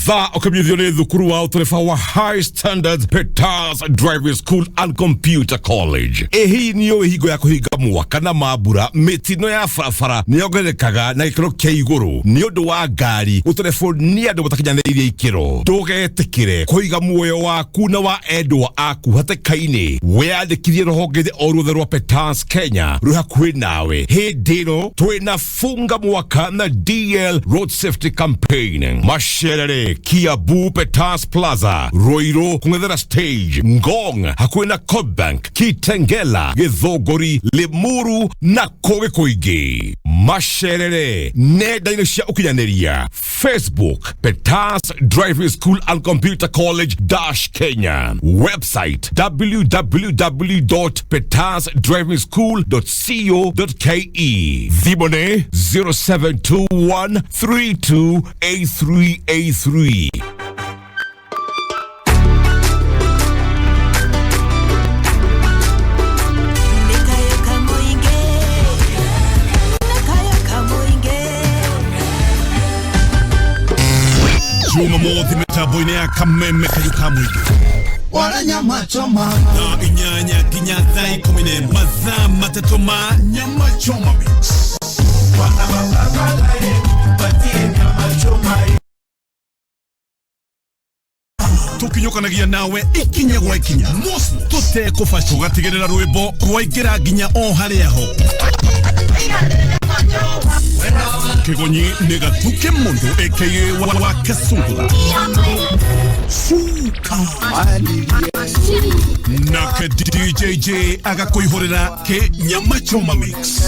Tha okabidhione dhukuru wa utolefa wa High Standards Peters Driving School and Computer College. Ehi niyo higo ya kuhiga mwaka na mabura mitino ya farafara niyogerekaga na ikiro kia iguru niyodo wa gari utolefonia do batakijane iria ikiro dogetekire kuhiga muoyo waku na wa edwa aku hata kaine weandikithie rohongete oruthe rwa Peters Kenya ruha kwi nawe hindino twina funga mwaka na DL Road Safety Campaign masherere Kiabu Peters Plaza Roiro kungethera stage Ngong hakwina Cobank Kitengela Githogori Limuru na koge koige masherere nenda cia ukinyaneria Facebook Peters Driving School and Computer College Kenya website www.petersdrivingschool.co.ke Vibone 0721328383. Juma mothi metaboine ya kameme kayuka mwige Wala nyama choma na inyanya kinyatha ikumine maza matatoma nyama choma mix Wana mababala patie nyama choma tukinyukanagia nawe ikinya gwa ikinya mosmo tote kufasha tugatigirira rwimbo rwaigira ginya o hariaho Kigonyi ni Gathuki Mundu Wakasungula Naka DJ Jey agakuihorera ke nyama choma mix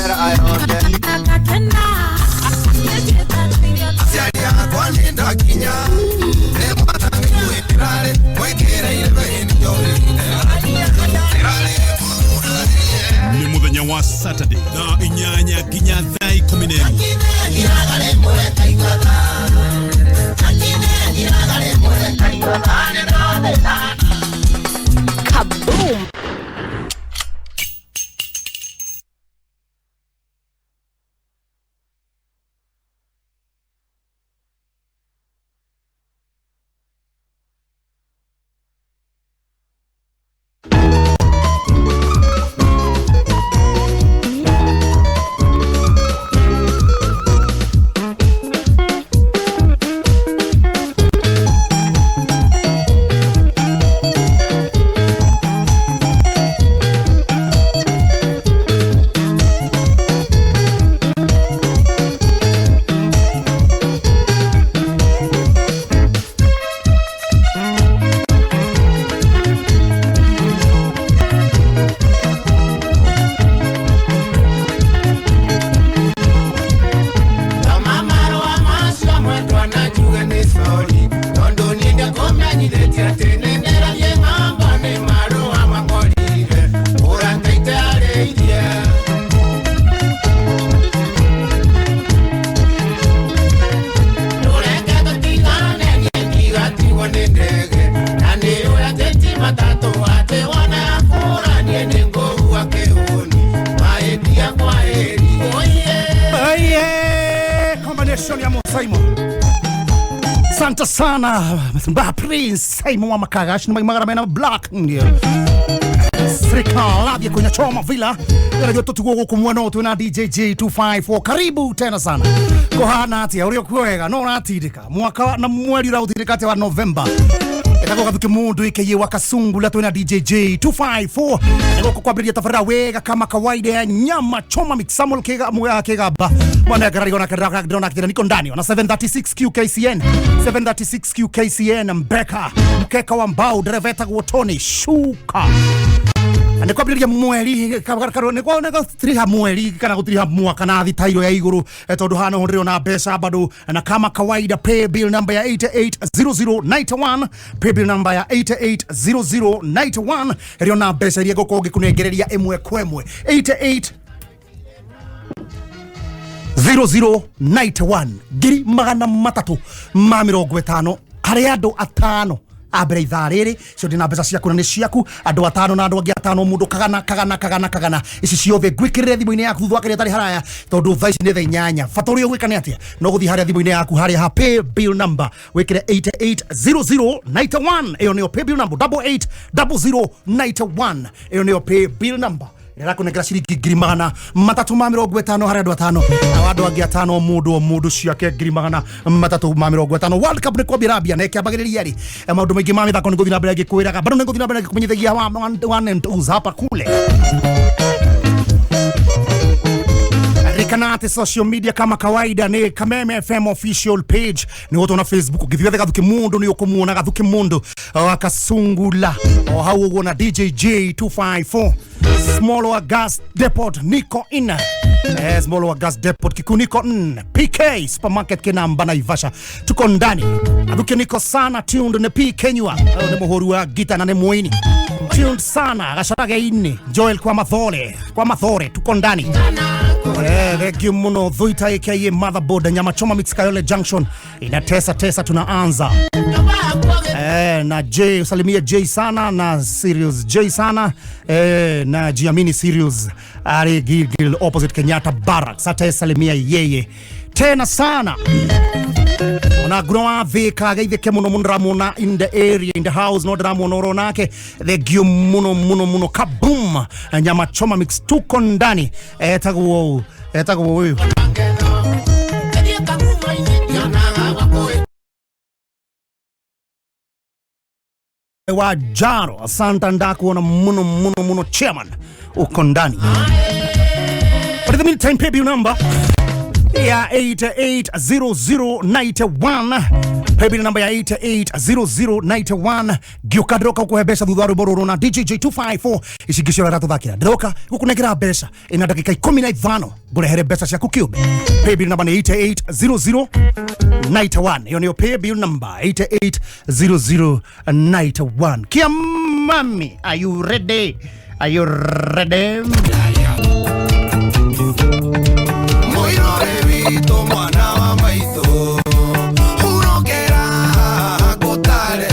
ni muthenya wa Saturday na inyanya ginya thaa 10 Kaboom! Santa sana Mba Prince Simon wa Makagash na magara mena black ndio Srika labia kwenye choma vila Radio tutugo kumwano tu na DJ Jey254 karibu tena sana Kohana ati uri kwega no natidika mwaka na mwezi rautirika wa November Ego Gathuki Mundu Wakasungula tu na DJ Jey254 Ego kukwabilia tafara wega kama kawaida ya nyama choma mix Samuel Kegaba Mwana gari gona kidona niko ndani na 736 QKCN 736 QKCN Mbeka mkeka wa mbao dereveta wotoni shuka Ane kwa bilia mweli karone kwa nego triha mweli kana kutriha mwaka na thitairo ya iguru tondu hano honreo na besa bado na kama kawaida pay bill number ya 880091 pay bill number ya 880091 rio na besa ria gokoge kunegereria emwe kwemwe 880091 giri magana matatu ma 50 hari andu atano abere ithariri cio ndina mbeca ciaku na ni ciaku andu atano na andu angi atano mundu kagana ici ciothe gwikirire thimu-ini yaku thutha wakiri tari haraya tondu thaici ni thaa 8 bata uria gwika ni atia no guthi haria thimu-ini yaku haria ha pay bill number wikire 880091 iyo ni pay bill number 880091 iyo ni pay bill number Rakunekera ciringi 350 harĩa andũ atano na andũ angĩ atano mũndũ ciake 350 World Cup nĩ kwambĩrĩria na ĩkĩambagĩrĩria rĩ maũndũ maingĩ ma mĩthako nĩ gũthiĩ na mbere ngĩkwĩraga bado nĩ gũthiĩ na mbere ngĩkũmenyithagia one and twos hapa kule Kanate social media kama kawaida ni Kameme FM official page ni wote na Facebook ukithiwa Gathuki Mundu ni ukumuona Gathuki Mundu Wakasungula hau uona DJ Jey254 Small Gas Depot niko in Small Gas Depot kikuniko PK supermarket kinamba na Ivasha tuko ndani Gathuki niko sana tuned na PK nywa ni muhuru wa gita na ni muini tuned sana gasharaga ini Joel kwa mathore tuko ndani Regi muno dhuita aka motherboard nyama choma mix Kayole Junction inatesa tunaanza na Jay usalimia Jay sana na Serious Jay sana na Jiamini Serious ari Gilgil opposite Kenyatta Barracks hata salimia yeye tena sana ona groa veka gaitheke muno ramona in the area in the house no ramona oronake the muno kaboom nyama choma mix tuko ndani etagwo huyu wa Jaro asante ndakuona muno chairman uko ndani but in the meantime pay bill number ya 880091 pay bill number ya 880091 giukadroka kuhebesha dhudharu bororo na DJ Jey254 ishigishira ratu dhakira droka kukunekera besha ina dakika 15 burehere besha cia kukiume pay bill number 880091 hiyo ndio pay bill number 880091 Kiamami are you ready Ito mwana wa maito urokera gũtare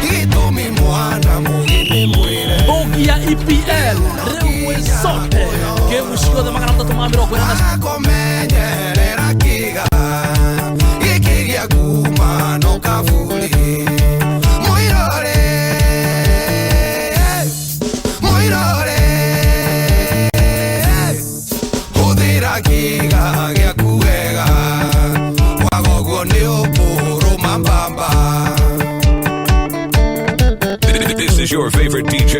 gĩtũmi mwana mũgeni mwĩre Bogia EPL rĩu sote game ciothe 340 akomenyerera kĩga gĩkĩgĩa kuma no kaburi mũirore hũthĩra kĩga gĩaku wega wagogo nĩ ũkũrũma mbamba. This is your favorite DJ,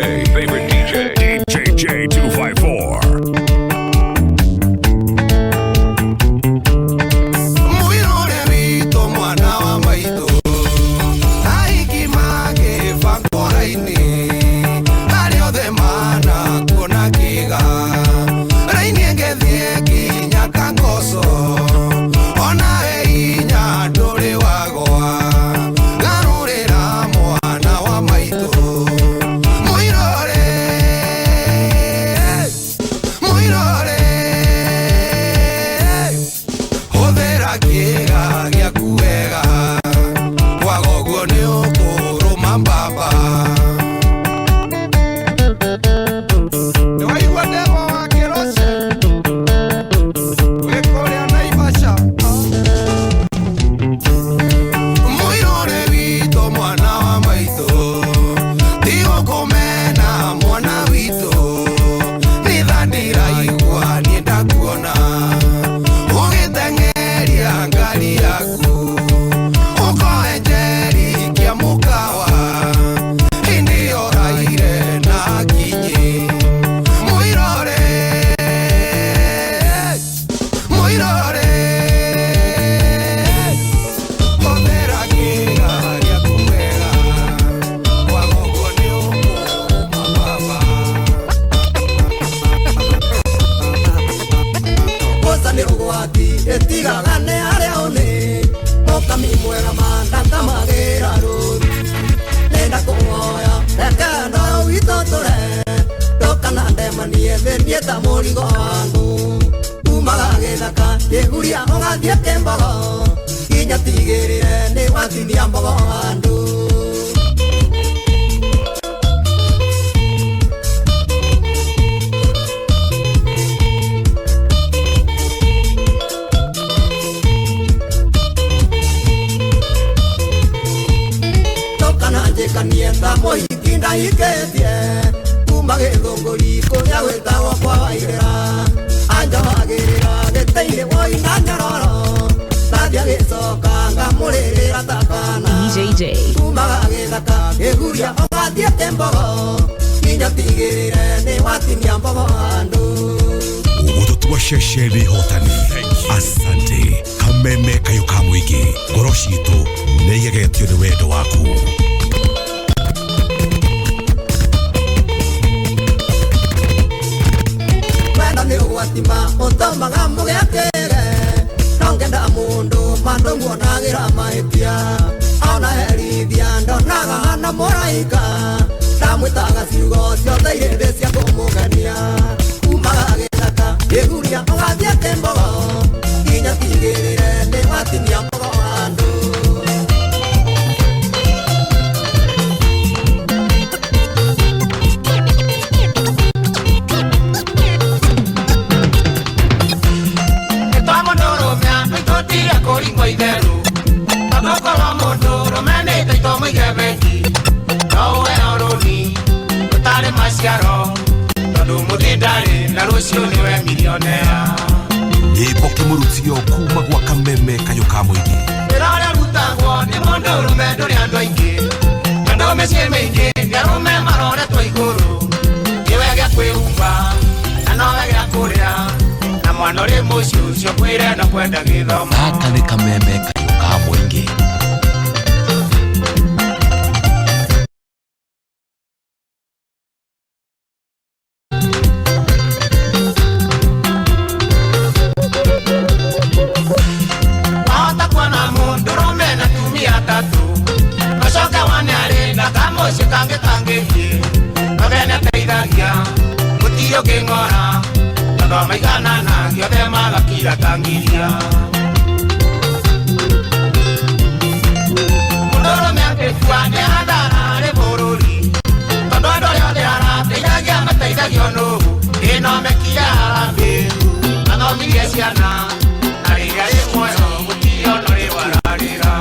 DJ Jey254. Muirore wito mwana wa maito aiki magĩba ngora-inĩ arĩa othe mana kuona kĩga raini ngethie kinya kangoso ona inya ndũrĩ wagoa garũrĩra mwana wa maito muirore hũthĩra kĩga gĩaku wega wagoguo nĩ ũkũrũma mbamba. Nĩwaigua ndegwa wa kĩroce wĩ kũrĩa Naivasha muirore witũ mwana wa maitũ tigũkũmena mwana witũ nitha ndiraigua niĩ ndakuona ũgĩteng'eria ngari yaku ũkoenjeri kĩa mũkawa hĩndĩ oraire na kinyi muirore hũthĩra kĩga gĩaku wega wagoguo nĩ ũkũrũma mbamba. Kosa ni rugwati etigagane aria one okami mwega mandaka magera ruri nenda kumoya ekenda witotore tokana ndemanie thenie ta murigo wangu umaga githaka iguria ũgathiĩ kĩmbogo kinya tigĩrĩre nĩ wathinia mbogo wandu twandĩkanie ta mũhiki ndahikĩtie kuma gĩthũngũri kũrĩa gwĩtagwo kwa Wairĩra anjogagĩrĩra gĩtĩ-inĩ woina nyororo tathia gĩcoka ngamũrĩrĩra takana DJ Jey kumaga gĩthaka gĩguria ũgathiĩte mbogo nginya tigĩrĩre nĩ watinia mbogo andũ ũgũtũtua ceceni hotani asante kameme kayo ka mũingĩ ngoro citũ nĩ igegetio nĩ wendo waku wenda nĩ ũgwatima ũtũmaga mũgĩakĩre nongenda mũndũ mandũ muonagĩra mahĩtia ona herithia ndonaga hana mũraika ndamwĩtaga ciugo ciothe irĩndĩ cia kũmũgania kumaga gĩthaka gĩguria ũgathiĩte mbogo nginya tigĩrĩre nĩ watinia mbogo andũ kũringwo itherũ tondũkorwo mũndũ rũmenĩte itomaige bengi no ũwe ũrũni ũtarĩ maciaro tondũ mũthĩ ndarĩ na rũciũ nĩwe milionea nyĩmbo kĩmũrutio kuma gwa kameme kayo ka mũingĩ wĩra ũrĩa ũrutagwo nĩ mũndũ ũrũme ndũrĩ andũ aingĩ andũ mĩciĩ mĩingĩ nĩ arũme maroretwo igũrũ kĩwe gĩa kwĩhumba na nowe gĩa kũrĩa na mwana ũrĩ mũciĩ ũcio kwĩre na kwenda gĩthomo gaka nĩ kameme kayo ka mũingĩ wahota kuona mũndũ rũme na tumia tatũ gacoka wanĩarĩ na kamũciĩ kangĩ kangĩhiĩ magene teithagia gũtirĩ ũngĩng'ora tondũ maiganana gĩothe magakira tangiria mũndũ rũme angĩkua nĩ hathara harĩ bũrũri tondũ andũ arĩa othe arateithagia mateithagio nũũ ĩnomekire harambĩ athomirie ciana na rĩrĩa rĩ muoyo gũtirĩ ono rĩbararĩra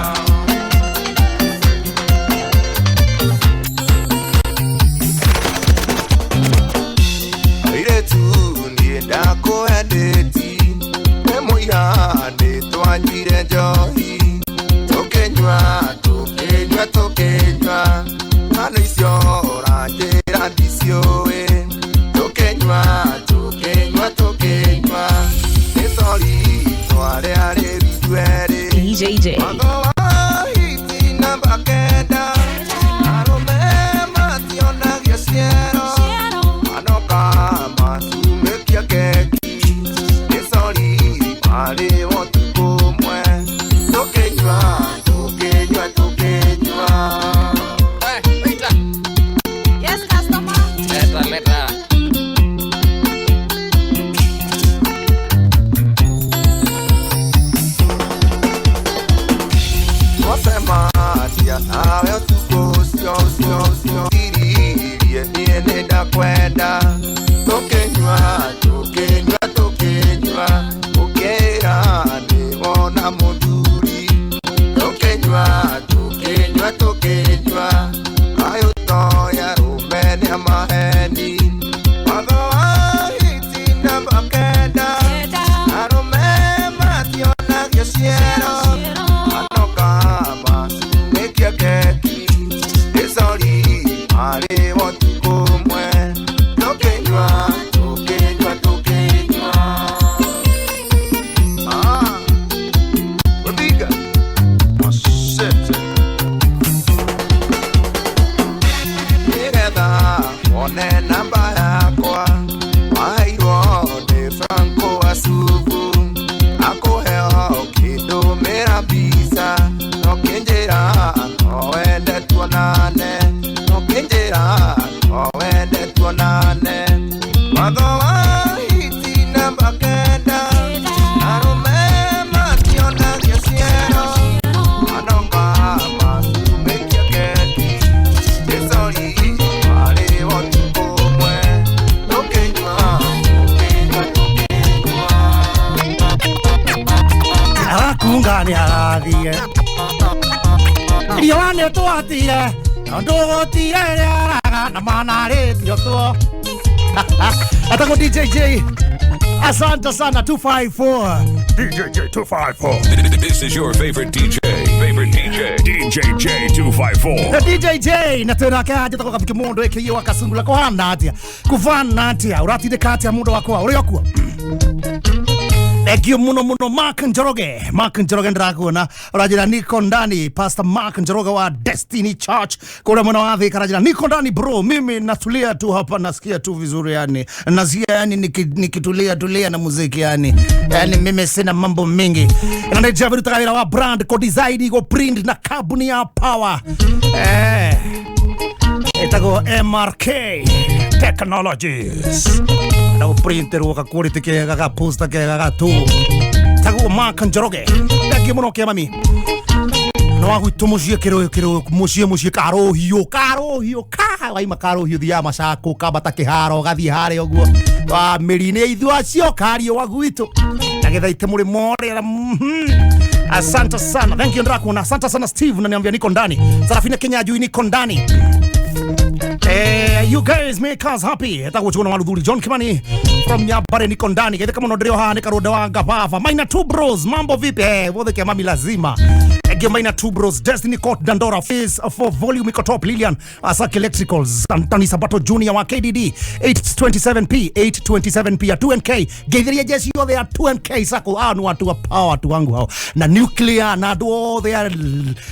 airĩtu niĩ ndakũendeti nĩ mũira nĩ twanyuire njohi tũkĩnyua ngano icio ũranjĩra ndiciũĩ tũkĩnyua nĩ sori twarĩa rĩru ithuerĩ DJ Jey Mago wa hiti namba kenda arũme mationagio ciero anoka masumekia keki nĩ sori marĩ ũtukũ ũmwe tũkĩnyua Yes, customer. Leta wasema tia nawe ũtukũ ũcio iririe niĩ nĩndakwenda tũkĩnyua ũkĩra nĩwona mũthuri tũkĩnyua ayũtoya rũmene maheni watho wa hiti namba kenda arũme mationagio ciero anoka masumekia keki nĩ sori marĩ ũtukũ ũmwe tũkĩnyua Odiga Masete Nĩgetha one namba yakwa wairwo nĩ Franco Asubu akũheo kĩndũmĩra mbica no kĩnjĩra no wende tuonane watho wa hiti namba kenda arũme mationagio ciero anoka masumekia keki nĩ sori marĩ ũtukũ ũmwe tũkĩnyua arakunga nĩ arathiĩ riũa nĩ twatire ndũgũtiĩra na manarĩtio tuo atako DJ Jey. Asante sana 254 DJ Jey254. This is your favorite DJ. DJ Jey254. DJ Jey na tena kaje tako Gathuki Mundu Wakasungula kuvana atia uratinde kati ya mundu wako urĩkũ. Thank you muno Mark Njoroge ndirakuona urajira niko ndani Pastor Mark Njoroge wa Destiny Church kule mwana wa Thika rajira niko ndani bro, mimi natulia tu hapa nasikia tu vizuri yani nasikia yani nikitulia na muziki yani mimi sina mambo mengi na ndejaviru takavira wa brand ko design ko print na kabuni ya power etago MRK Technologies na printer waka quality ke ga poster ke ga tu tago Mark Njoroge thank you muno ke mami no agu tomoshie kero moshie karo hiyo ka wai makaro hiyo dia masako kabata ke haro gathi hare oguo wa merine ithu acio kario waguito nagethaite muri more asante sana thank you ndrakuna asante sana Steve unaniambia niko ndani Sarafina Kenya juu niko ndani. You guys make us happy. Etago chuno maludhuri John Kimani from Nyabare niko ndani. Kete kama nodreo haa nikaroda wanga bava. Maina 2 bros. Mambo vipi? Wode kia mami lazima. Ege maina 2 bros. Destiny Court Dandora Face for volume iko top Lilian Asaki Electricals. Antani Sabato Junior wa KDD 827p ya 2NK. Geithiria jesi yo they are 2NK sako. Ni watu wa power tu wangu hao. Na nuclear na duo they are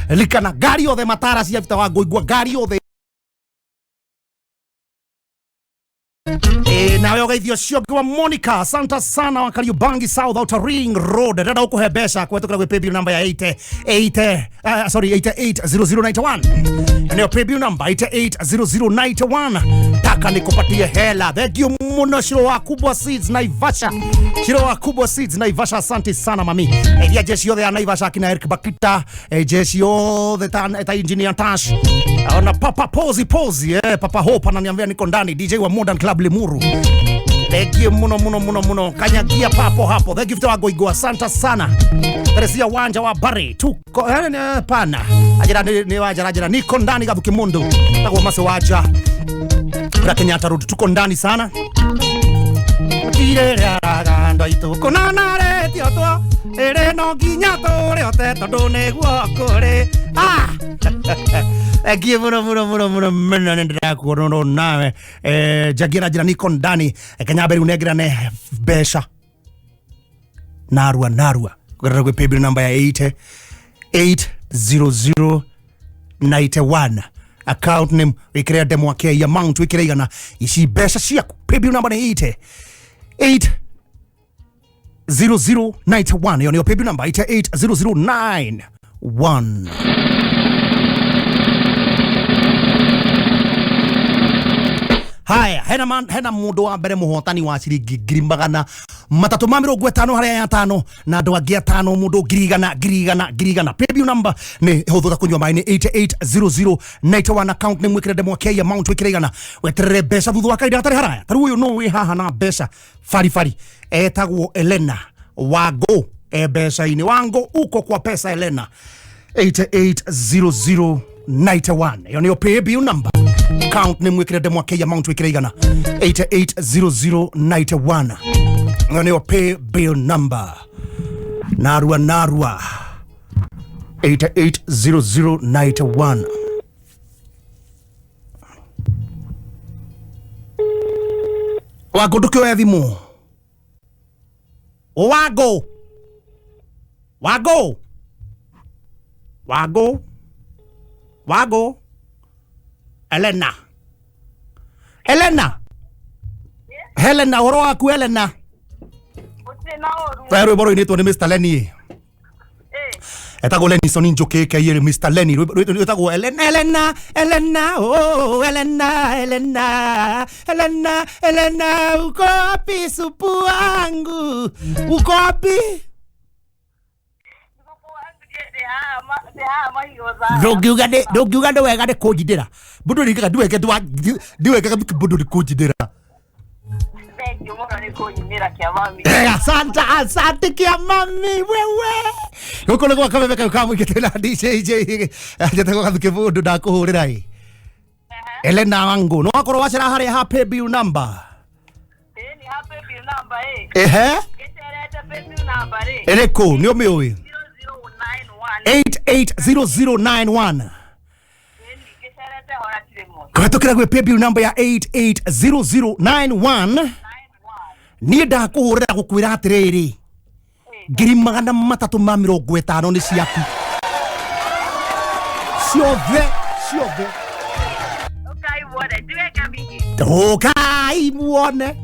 lika na gari o the matara siya vita wagoigwa gari o the na wewe gaithio cio Monica asante sana wa Kariobangi South Outer Ring Road dada uko hebesha kwetu kwa paybill number ya 880091 ndio paybill number 880091 taka nikupatie hela thank you muno shiro wa kubwa seeds Naivasha asante sana mami ya jeshi yote ya Naivasha kina Eric Bakita jeshi yote ta engineer Tash na papa Pozi papa Hope ananiambia niko ndani DJ wa Modern Club Limuru. Thank you muno kanyagia papo hapo. Thank you for goigo asante sana. Teresia wanja wa Bari tuko pana ajira niko ndani Gathuki Mundu tako mase waja na Kenyatta Road tuko ndani sana tire raganda ituko nanare tioto ere no ginyatore oteto ndone guokore Gie muno nendera kuono nawe jagira jira niko ndani Kenyaberi unegira ne besha narua kwa paybill number ya 80091 account name wikire demo wake ya amount wikire igana ishi besha shiaku paybill number ni 80091 yo ni paybill number 80091. Haya, hena mundu wa mbere muhotani wa ciringi 300 matatu ma 50 haria ya 5 na andu angi 5 mundu 100 paybill number ni huthuka kunywa mai ni 880091 account ni mwikire demo ke amount wikire igana weterere besha thuthu wa kaida atari haraya taru uyu no wi haha na besha fari etagwo Elena Wago besha ini wango uko kwa pesa Elena 880091 yo ni paybill number account name wikire demo ke amount wikire igana 880091 yo ni paybill number narua 880091 Wago ndukio ya thimu Wago Elena oro waku Elena Pero boro inetwa ni Mr. Lenny etago Lenny soni njoke ke yere Mr. Lenny etago Elena oh Elena uko wapi supu wangu uko wapi Dogiugade wegade kujidira budu nikaka duweke budu kujidira asante kia mami wewe huko lego kama kama kitela DJ Jey ajataka Gathuki Mundu ndakuhurira Elena wangu no akorwo wacira hari happy bill number ni happy bill number geterete bill number Ũrĩkũ ni ũmĩũĩ 880091 Kũhetũkĩra gwĩ bill number ya 880091 niĩ ndakũhũrĩra gũkwĩra atĩrĩrĩ 350 nĩ ciaku ciothe Tokai muone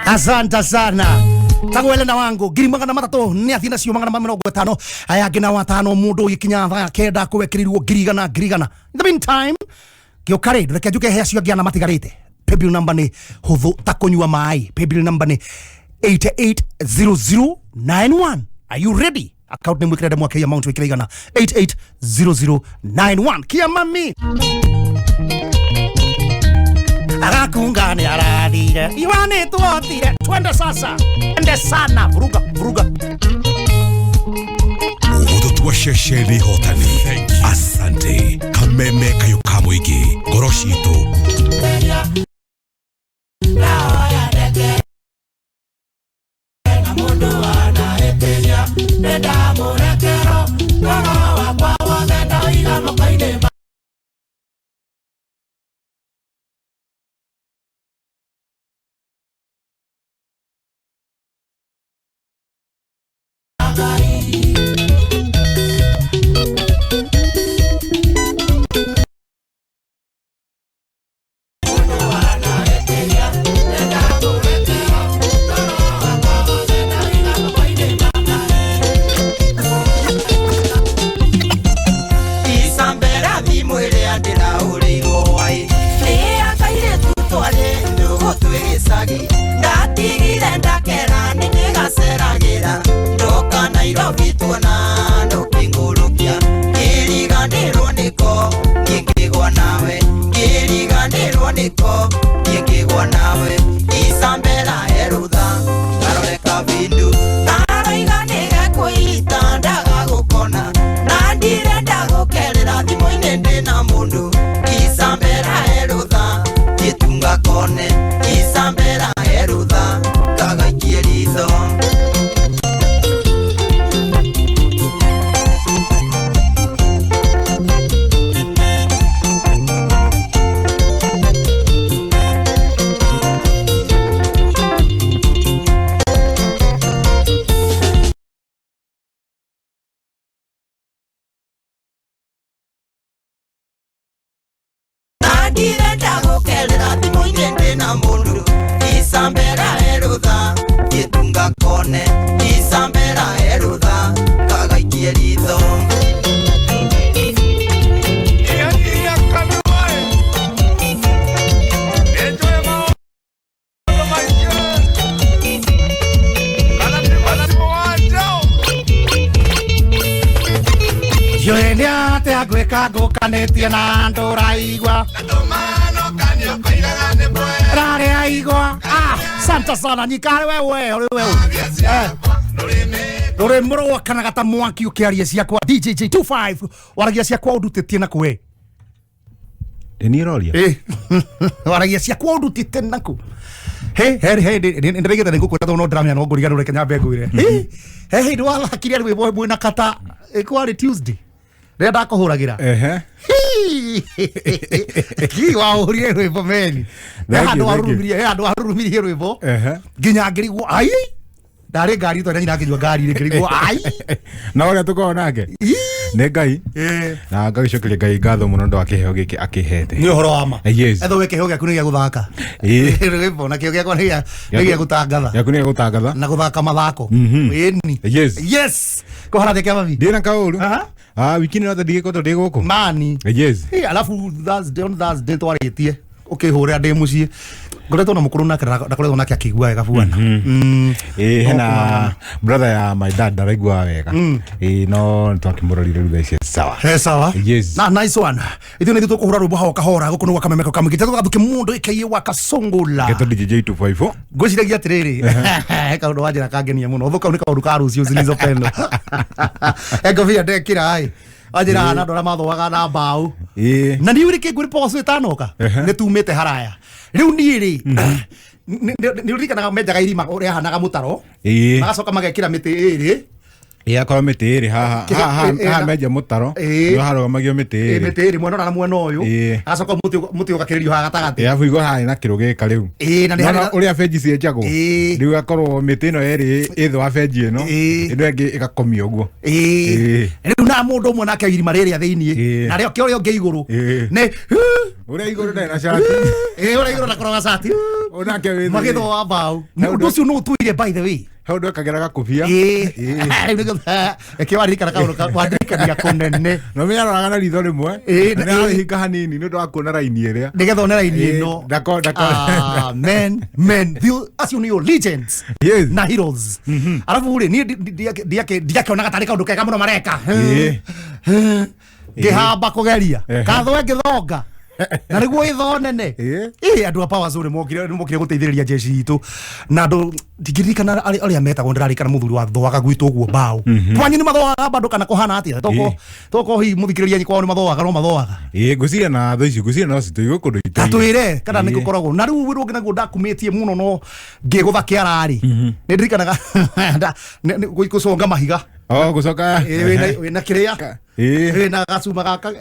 Asante sana Tagwelena wangu 300 ni athina cio 150 aya ngina watano mundu ikinya tha kenda kuwekirirwo ngirigana in the meantime giokare reke njuke hea cio ngiana matigarite paybill number ni huthu ta kunyua mai paybill number ni 880091 are you ready account name wikirede mwake ya amount wikirigana 880091 kia mami Arakungani aradire Iwane tuotire Twende sasa Twende sana Vuruga Ugututua shesheli hotani Asante Kameme kayo kamuigi Goroshito Kanetia na ndoraigwa Rare aigwa Santa sana nyikare wewe Rore mro kana gata mwaki ukiaria ciakwa DJ Jey254 waragia ciakwa undutetie na kwe Eniroria waragia ciakwa undutetie na ku Hey ndegeta nigukweta no drama ya no nguriga rore Kenya mbegwire hey ndwala kiria rwe na kata ekwari Tuesday Reda kuhuragira Ki wahurire rwimbo meni Handu warumirie rwimbo Nginya ngirigwo ai Ndari ngari to nyina nginywa ngari ngirigwo ai Na ore tuko nake Ne ngai na ngagicokire ngai ngatho muno ndo akiheo giki akihete Ni uhoro wama Yes Etho weke heo gyaku ni gya guthaka Rwimbo na kio gyakwa ni gya gutangatha Yaku ni gutangatha Na guthaka mathako Eni Yes Kohara de kama vi Dina kaulu wiki ni nothe ndigiko ndigoko Mani Yes alafu Thursday twaritie ukihurira ndi mucii ngoretwo na mukuru nake ndakoretwo nake akigua wega buana hena brother ya my dad araigua wega no twakimurorire rutha icio sawa yes na nice one ithu ni tukuhura rwimbo hao kahora guku ni Kameme kamugite Gathuki Mundu Wakasungula geto DJ Jey254 ngwiciragia atiriri kaundu wanjira kangenia muno thuka ni kaundu ka rucio zilizopendo ego via ndekira ai ajira na ndora mathoaga na mbao na ni uri kinguri poso itanoka ni tumite haraya riu ni ri ni uri kana menjaga irima uri hanaga mutaro magacoka magekira miti iri akora miti iri haha menja mutaro no harũgamagio miti iri mwena na mwena uyu agacoka muti ugakiririo haha gatagati yabu igo haha na kiru gika riu na ni uria benji cienjagwo riu akorwo miti ino eri itho wa benji ino ino engi igakomio guo riu na mundu umwe nake irima riri thiini na rio kio ngi iguru ne uria iguru ndena shati uria iguru na koroga shati onake wi magitho wa mbao mundu ucio no tuire by the way hau ndo kageraga kufia kiwari kana kaundu wadirikania kunene no me araga na ritho rimwe na hinga hanini ndo akuona raini iria nigetha ona raini ino dako men as you know legends na heroes alafu ule ni diake ona gatari kaundu kega muno mareka ngihamba kugeria kathwe ngithonga na niguo itho nene andu a power zone mokire guteithiriria jeshi itu na andu tigirikana aria metagwo ndirarikana muthuri wa thoaga gwitu guo mbao twanyu ni mathoaga bado kana kuhana atia toko hi muthikiriria ni kwao ni mathoaga no mathoaga ngwiciria na tho icio ngwiciria no cituigwo kundu itu tatwire kana ni gukoragwo na riu rungi naguo ndakumitie muno no ngigutha kiarari ni ndirikanaga gucunga mahiga gucoka wina kiria na gacuma gaka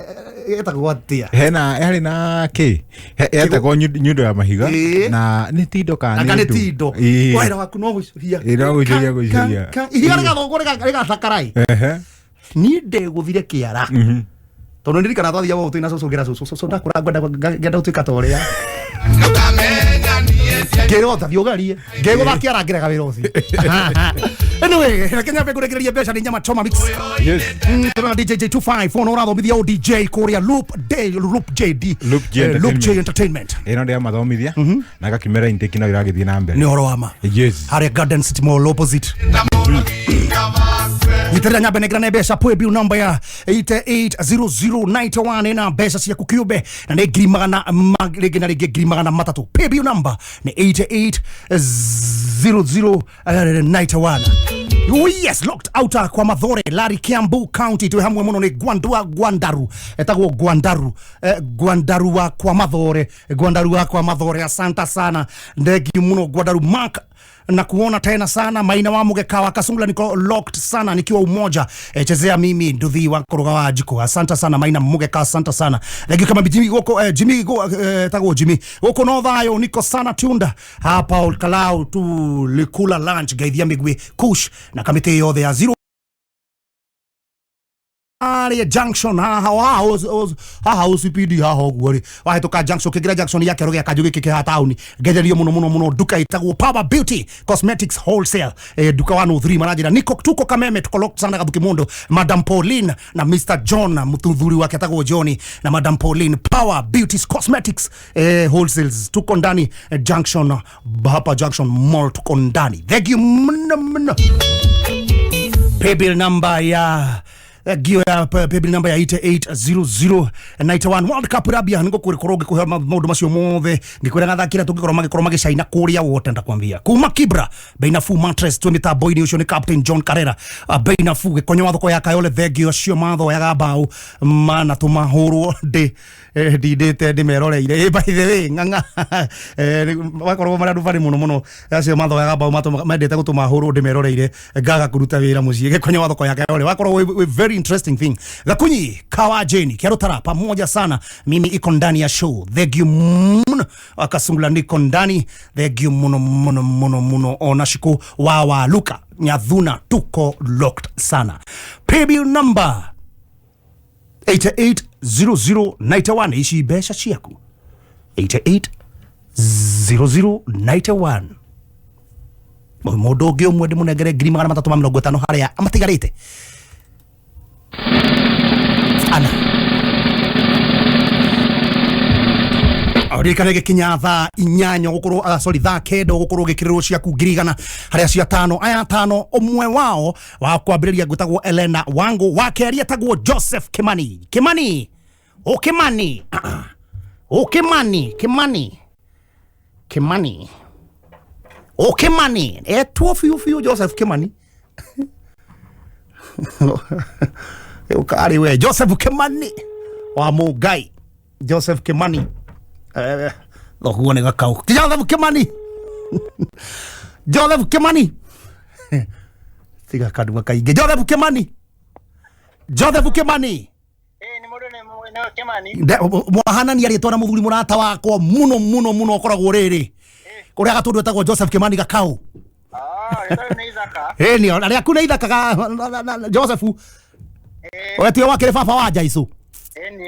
etagwo atia hena na ki etagwo nyundo ya mahiga na ni tindo kana ni tindo wira waku no gucuria ihiga rigathongo rigathakarai ni ndeguthire kiara tondu ndirikana twathia wo twina cucungira cucu ndakura ngenda utuika toria Gerota viogarie gego bakiarangira gawira uthi anyway Kenya bekurekereria besha ni nyama choma mix yes tuna DJ Jey254 no rathomithia o DJ Korea Loop J Entertainment ino ndia mathomithia na gakimera intake na iragithie na mbere ni Ũrawama yes Harry Garden City Mall opposite Nitera nyambe negrana besha poe bill number ya 880091 ina besha cia kukiube na ne grimagana magregena grimagana matatu pay bill number ni 880091 yes locked out kwa Mathore Lari Kiambu County tu hamwe muno ni Gwandaru etagwo Gwandaru wa kwa Mathore asante sana ndegi muno Gwandaru Mark na kuona tena sana Maina Ũrawamũkĩra Wakasungula niko locked sana nikiwa umoja chezea mimi nduthi wa koroga wa jiko asante sana Maina Ũrawamũkĩra asante sana legi kama Jimmy goko Jimmy tago Jimmy goko no thayo niko sana tunda hapa Kalau tu likula lunch gaithia migwe kush na kamite yothe ya 0 Aria junction haha OCPD haha gwori wahetoka junction kigira junction ya keroge akajuge kike ha town getherio muno duka itagwo Power Beauty Cosmetics Wholesale duka 103 manajira niko tuko Kameme tuko locked sana Gathuki Mundu Madam Pauline na Mr John muthuri wake atagwo Johnny na Madam Pauline Power Beauty Cosmetics Wholesales tuko ndani junction hapa junction mall tuko ndani thank you pay bill number ya Gio ya paybill number ya 880091 World Cup Rabia ngo kurikoroge kuhe maundu macio mothe ngikwira gathakira tugikorwo magicaina kuria wote ndakwambia kuma Kibra Beinafu mattress twimita boy ni ucio ni Captain John Karera Beinafu gikonyo wathoko ya Kayole thegio cio matho ya gambao mana tumahurwo ndite ndimeroreire by the way nganga wakorwo mara ndubari muno acio matho ya gambao mendete gutumahurwo ndimeroreire ngaga kuruta wira mucie gikonyo wathoko ya Kayole wakorwo very interesting thing Gakunyi Kawajeni Kiarotara pamoja sana mimi iko ndani ya show thank you Wakasungula niko ndani thank you muno onashiko wawa Luka Nyathuna tuko locked sana pay bill number 880091 ishi besha chiaku 880091 modo gyo mwede munegere grimagana matatu 50 haria amatigarite ana Arikane gikinya tha inyanya gukorwo sorry tha kendo gukorwo gikiriro ciaku ngirigana haria cia tano aya tano umwe wao wa kwambiriria gutagwo Elena Wangu wakeria tagwo Joseph Kimani etwo fiu Joseph Kimani ukari we Joseph Kimani wa Mugai Joseph Kimani lokuo ni gakau Joseph Kimani Joseph Kimani tiga kadua kaige Joseph Kimani ni mundu ni Kimani mwahana ni aritwa na muthuri murata wakwa muno okoragwo riri kuria gatundu etagwo Joseph Kimani gakau ito ni Izaka ni ari akuna ithaka Joseph wewe wakire baba wa Jaisu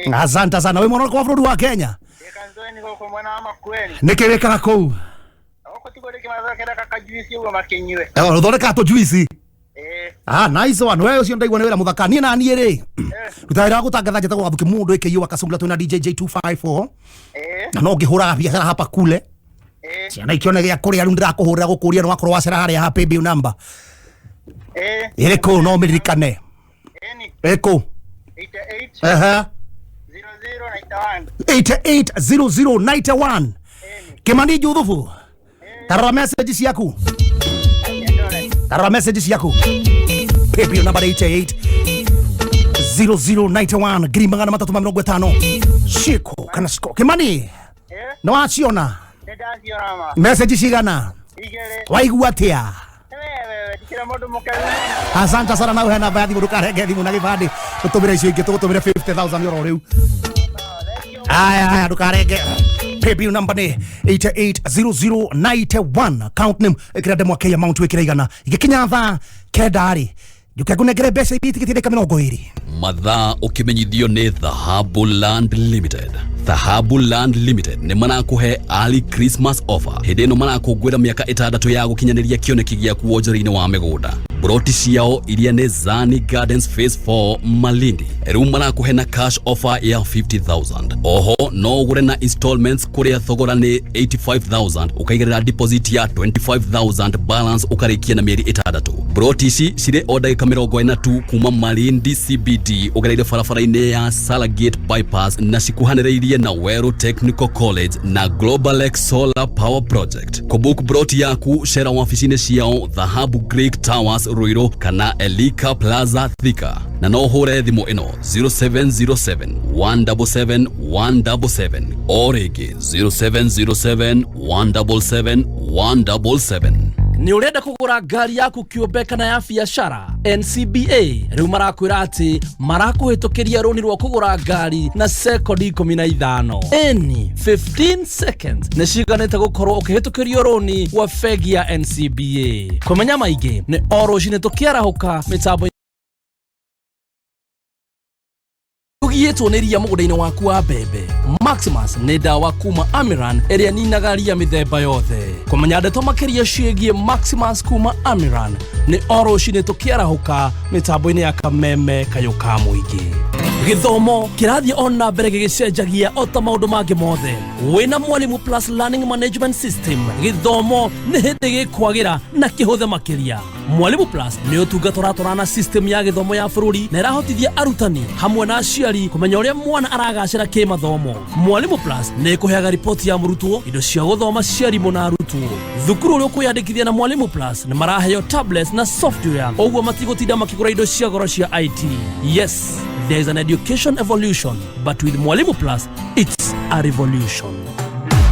ni asante sana wewe mwana kwa burudi wa Kenya kanzoni ko mwena Ũrawamũkĩra nikireka kuu tigore kimaza kenda kakajuisi uwe makenywe thondeka to juice nice one wewe ucio ndaigwa ni wira muthaka ni na ni ri tutaira gutangatha njeta Gathuki Mundu Wakasungula twina DJ Jey254 na no ngihura biashara hapa kule ciana ikione gya kuria rundu ndirakuhurira gukuria no wakorwo wacera haria happy bill number iriko no mirikane eko 88 880091 Kimani Juthufu tarora messages yaku Baby number 880091 green magana 350 shiko kana shiko Kimani no aciona message cigana waigua atia asante sana nawe na baadhi mundu karenge thimu na gibandi tutumire icio ingi tugutumire 50,000 euro riu aya ndukarenge PayBill number ni 880091 account name ikirade mwake ya amount wikiraigana igikinya tha kendari jukagunegere mbeca ibitikitire 20 mathaa ukimenyithio ni Dhahabu Land Limited. Dhahabu Land Limited ni manakuhe early Christmas offer hindi no manakungwira miaka 6 ya gukinyaniria kioneki gya kuonjera-ini wa migunda. Broti ciao iria ni Zani Gardens Phase 4 Malindi riu manakuhe na cash offer ya 50,000. Oho no ugure na installments kuria thogora ni 85,000 ukaigerera deposit ya 25,000 balance ukarikia na mieri 6. Broti ici cire order ka 42 kuma Malindi CBD ugereire barabara-ini ya Salagate bypass na cikuhaniriirie na Weru Technical College na Global Lake Solar Power Project. Kubook broti yaku shera ofisini ciao Dhahabu Greek Towers Ruiro kana Elika Plaza Thika na no hore thimu ino 0707 177 177 orege 0707 177 177. Ni urenda kugura ngari yaku kiumbe kana ya biashara NCBA riu marakwira ati marakuhitukiria roni rwa kugura ngari na sekondi 15 eni 15 seconds ni ciganite gukorwo ukihitukirio roni wa fegi ya NCBA kumenya maingi ni orojine tukiarahuka mitambo Ugiyeto neria mugudaini waku wa bebe Maximus ni dawa kuma Amiran eria ninaga ria mithemba yothe kumenya ndeto makiria ciigie Maximus kuma Amiran ni oroshine tukiarahuka mitambo-ini ya kameme kayuka muingi githomo kirathie ona mbere gigicenjagia ota maundu mangi mothe wina Mwalimu Plus Learning Management System githomo ni hindi gikwagira na kihuthe makiria Mwalimu Plus ni utungata na system ya githomo ya bururi na irahotithia arutani hamwe na aciari kumenya uria mwana aragacira kimathomo. Mwalimu Plus ni kuheaga ripoti ya murutwo indo cia guthoma ciarimo na arutwo. Thukuru uria kwiyandikithia na Mwalimu Plus ni maraheo tablets na software oguo matigotinda makigura indo cia goro cia IT. Yes, there is an education evolution, but with Mwalimu Plus it's a revolution.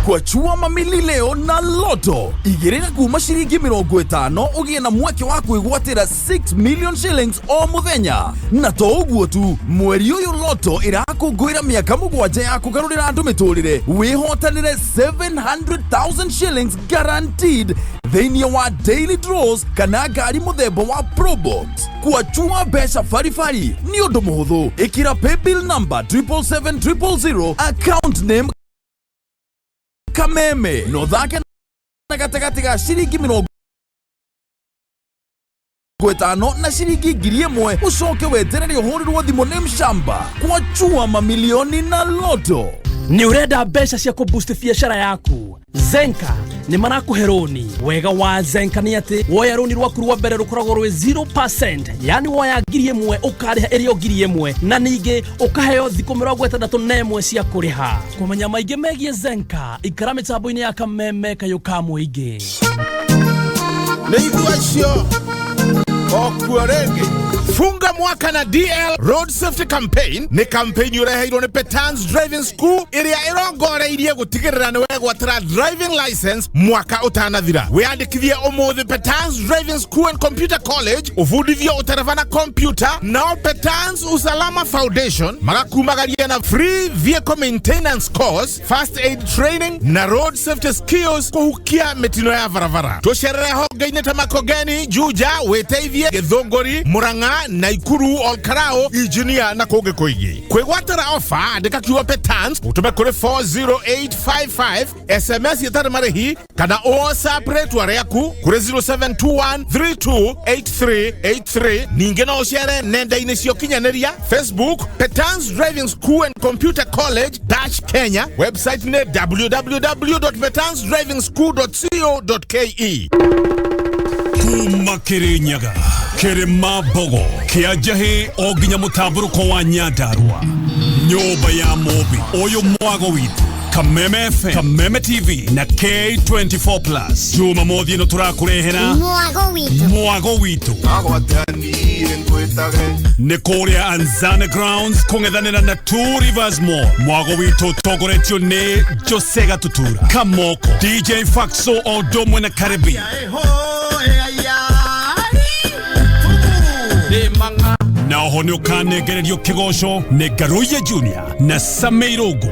Kwa chua mamili leo na loto igirira kuma shiringi 50 ugie na mweke wa kwigwatira 6 million shillings o muthenya na to uguo tu mweri uyu loto irakungwira miaka 7 ya kugarurira andu miturire wihotanire 700,000 shillings guaranteed thĩinĩ wa daily draws kana ngari muthemba wa Probox. Kwa chua besha farifari ni undu muhuthu ikira PayBill number 77700 account name Kameme no thake na gatagati ga shiringi 50 na shiringi 1,000 ucoke weterere uhurirwo thimu ni mshamba kwa chua mamilioni na loto. Ni urenda mbeca cia kuboost biashara yaku Zenka ni marakuhe roni wega wa Zenka ni ati woya roni rwaku rwa mbere rukoragwo rwe 0%, yani woya 1,000 ukariha irio 1,000 na ningi ukaheo thikũ 61 cia kuriha. Kumenya maingi megie Zenka ikara mitambo-ini ya kameme kayuka muingi ni igua cio okuo ringi Funga mwaka na DL Road Safety Campaign ni campaign yureheirwo ni Petans Driving School iria irongoreirie gutigirira ni wegwatira driving license mwaka utanathira. Wiyandikithie umuthi Petans Driving School and Computer College ufundithio utereva na computer na Petans Usalama Foundation magakumagaria na free vehicle maintenance course, first aid training na road safety skills kuhukia mitino ya varavara. Tusherere hogeine tamakogeni Juja weteithie Githunguri Murang'a Naikuru Olkarao Ijunia na koge koigi. Kwegwatira offer andika kiwa Petans utume kuri 40855 SMS yetare marehi kana WhatsApp retware yaku kuri 0721328383 ninge na oshere nenda inisio kinyaneria Facebook Petans Driving School and Computer College Kenya website ne www.petansdrivingschool.co.ke. Kuma Kirinyaga Kirima Bogo Kiajahi Oginya Mutaburuko wa Nyandarua Nyoba ya Mobi Oyo Mwago Witu Kameme FM, Kameme TV na K24 Plus. Juma modhi no turakurehera Mwago Witu Nekoria Anzana Grounds kung'ethanira na Two Rivers Mall. Mwago Witu togoretio ne Josega Tutura Kamoko DJ Faxo Odomwe na Caribbean na honyo kane gererio kigosho ne Garuye Junior na Sameirogo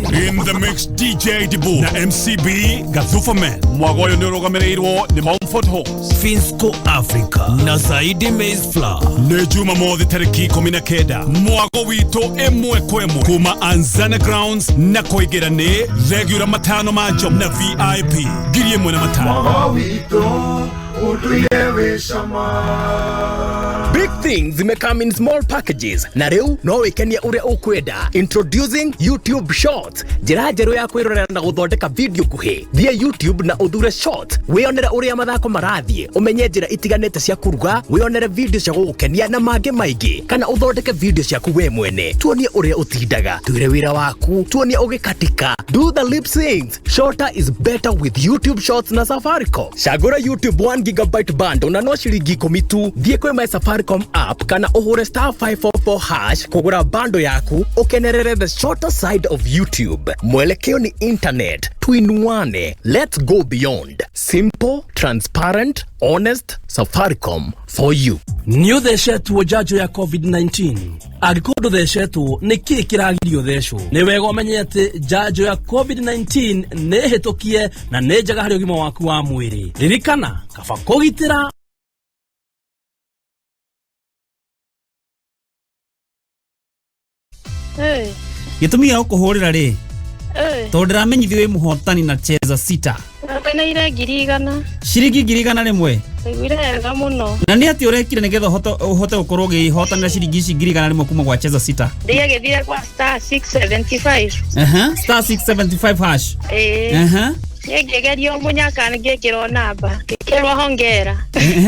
in the mix DJ Dibu na MCB Gathufa Man. Mwagoyo nirogamereirwo ni Mountford Halls Finsco Africa na Zaidi Maize Flour ne Juma modhi tariki 19 Mwago Witu emwe kwemwe kuma Anzana Grounds na koigera ne regular matano majo na VIP girie mwe na matano Mwago Witu. Big things may come in small packages. Na reu no wikenia uria ukwenda. Introducing YouTube Shorts. Njira njeru ya kwirorera na guthondeka video kuhi. Thie YouTube na uthure short. Wionere uria mathako marathie. Umenye njira itiganete cia kuruga. Wionere video cia gukenia na mange maigi. Kana uthondeke video ciaku we mwene. Tuonie uria utindaga. Tuire wira waku. Tuonie ugikatika. Do the lip syncs. Shorter is better with YouTube Shorts na Safaricom. Shagura YouTube 1 GB bundle na no shilingi 10 tu. Thie kwe my Safaricom app kana uhure *544# kugura bundle yaku ukenerere the shorter side of YouTube. Mwelekeo ni internet twin-one. Let's go beyond. Simple, transparent, honest Safaricom for you. Niyo thecetwo njanjo ya COVID-19 agikondo thecetwo niki kiragirio thecwo ni wega umenye ati njanjo ya COVID-19 ne hetokie na ne njaga hari ugima waku wa mwiri. Ririkana kaba kugitira Gitumia ukuhurira ri to ndiramenyithio wi muhotani na cheza sita kana ira girigana shiringi girigana rimwe igwirega muno na ni ati urekire nigetha uhote gukorwo gihotana shiringi girigana rimwe kuma gwa cheza sita ndiye githire kwa *675 *675# yegegerio munyaka ngekiro namba ngekiro hongera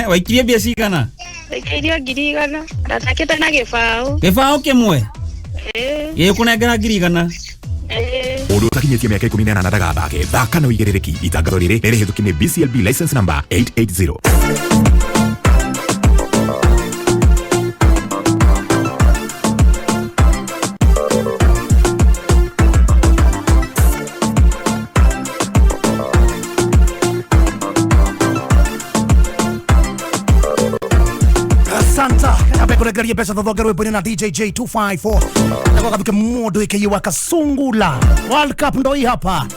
waikirie bia cigana ngekiro girigana ndatakite na gifao kimwe kunengera girigana Uru utakinyetie miaka 18 ndagathake thaka na uigiririki itangatho riri nirihituki ni BCLB license number 880. Santa abekoregaria pesa thogero bwana na DJ Jey254 na Gathuki Mundu Wakasungula. World Cup ndo hii hapa.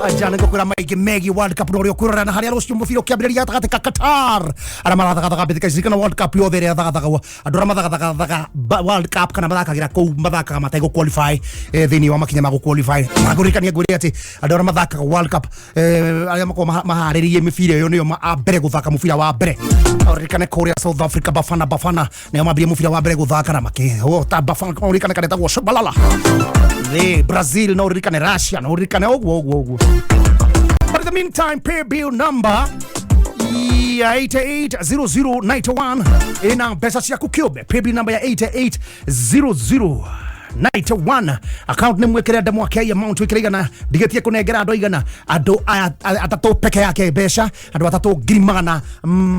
Ajana ngokura maiki megi World Cup ndo kurana na haria rosio mufiro kiabiria takateka Qatar. Ara marataka betika zikana World Cup yo there takataka adora mathaka World Cup kana mathakagira ku mathaka matego qualify thini wa makinya mago qualify. Magurikania nguri ati adora mathaka World Cup aria mako maharirie mifira yo niyo mbere guthaka mufira wa mbere. Orikane Korea South Africa Bafana na mabia mufira wa mbere guthaka na make ta Bafana orikane kaneta go balala. Brazil no orikane Russia no orikane ogwo. But in the meantime, pay bill number 880091 ina pesa cia kukiobe. Pay bill number ya 880091 91 account nĩ mwĩkĩre ndemwa kei amount wĩkĩre igana ndigetie kũnengera andũ igana andũ atatũ peke yake mbeca andũ atatũ ngiri magana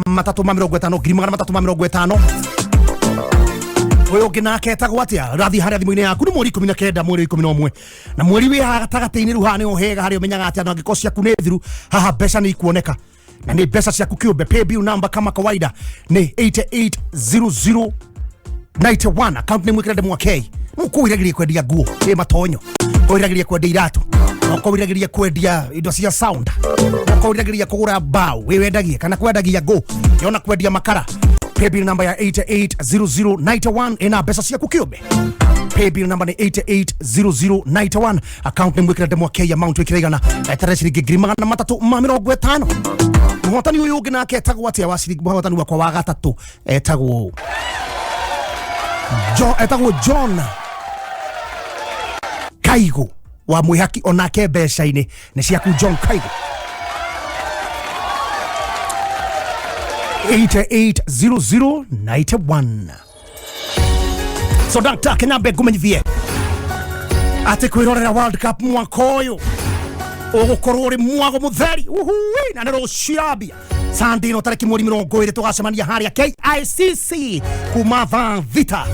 matatũ ma 50 ngiri magana matatũ ma 50 Oyo nake etagwo atia rathi harĩa thimũ-inĩ yaku nĩ mweri 19 mweri 11 na mweri wĩ haha gatagatĩ-inĩ rĩu haha nĩ ũhega harĩa ũmenyaga atĩ andũ angĩkorwo ciaku nĩ thiru haha mbeca nĩ ikuoneka na nĩ mbeca ciaku kĩũmbe pay bill number kama kawaida nĩ 880091 account nĩ mwĩkĩre ndemwa kei mũkũwĩragĩria kwendia nguo ĩ matonyo kũwĩragĩria kwendia iratũ kũwĩragĩria kwendia indo cia sound kũwĩragĩria kũgũra mbao wĩwendagia kana kwendagia ngũ yona kwendia makara paybill number ya 880091 ina pesa ciaku kĩũmbe paybill number ni 880091 account nĩ mwĩkĩre ndemwa kei amount wĩkĩre igana etere ciringi ngiri magana matatũ ma 50 mũhotani ũyũ ũngĩ nake etagwo atia wa ciringi mũhotani wakwa wa gatatũ etagwo John Kaigo wa mwĩhaki onake mbeca-inĩ nĩ ciaku John Kaigo 880091 so Dr. Kenyambe ngũmenyithie atĩ kwĩrorera World Cup mwaka ũyũ ũgũkorwo ũrĩ mwago mũtheri na nĩ rũciambia Sunday ĩno tarĩki mweri 20 tũgacemania harĩa KICC kuma thaa thita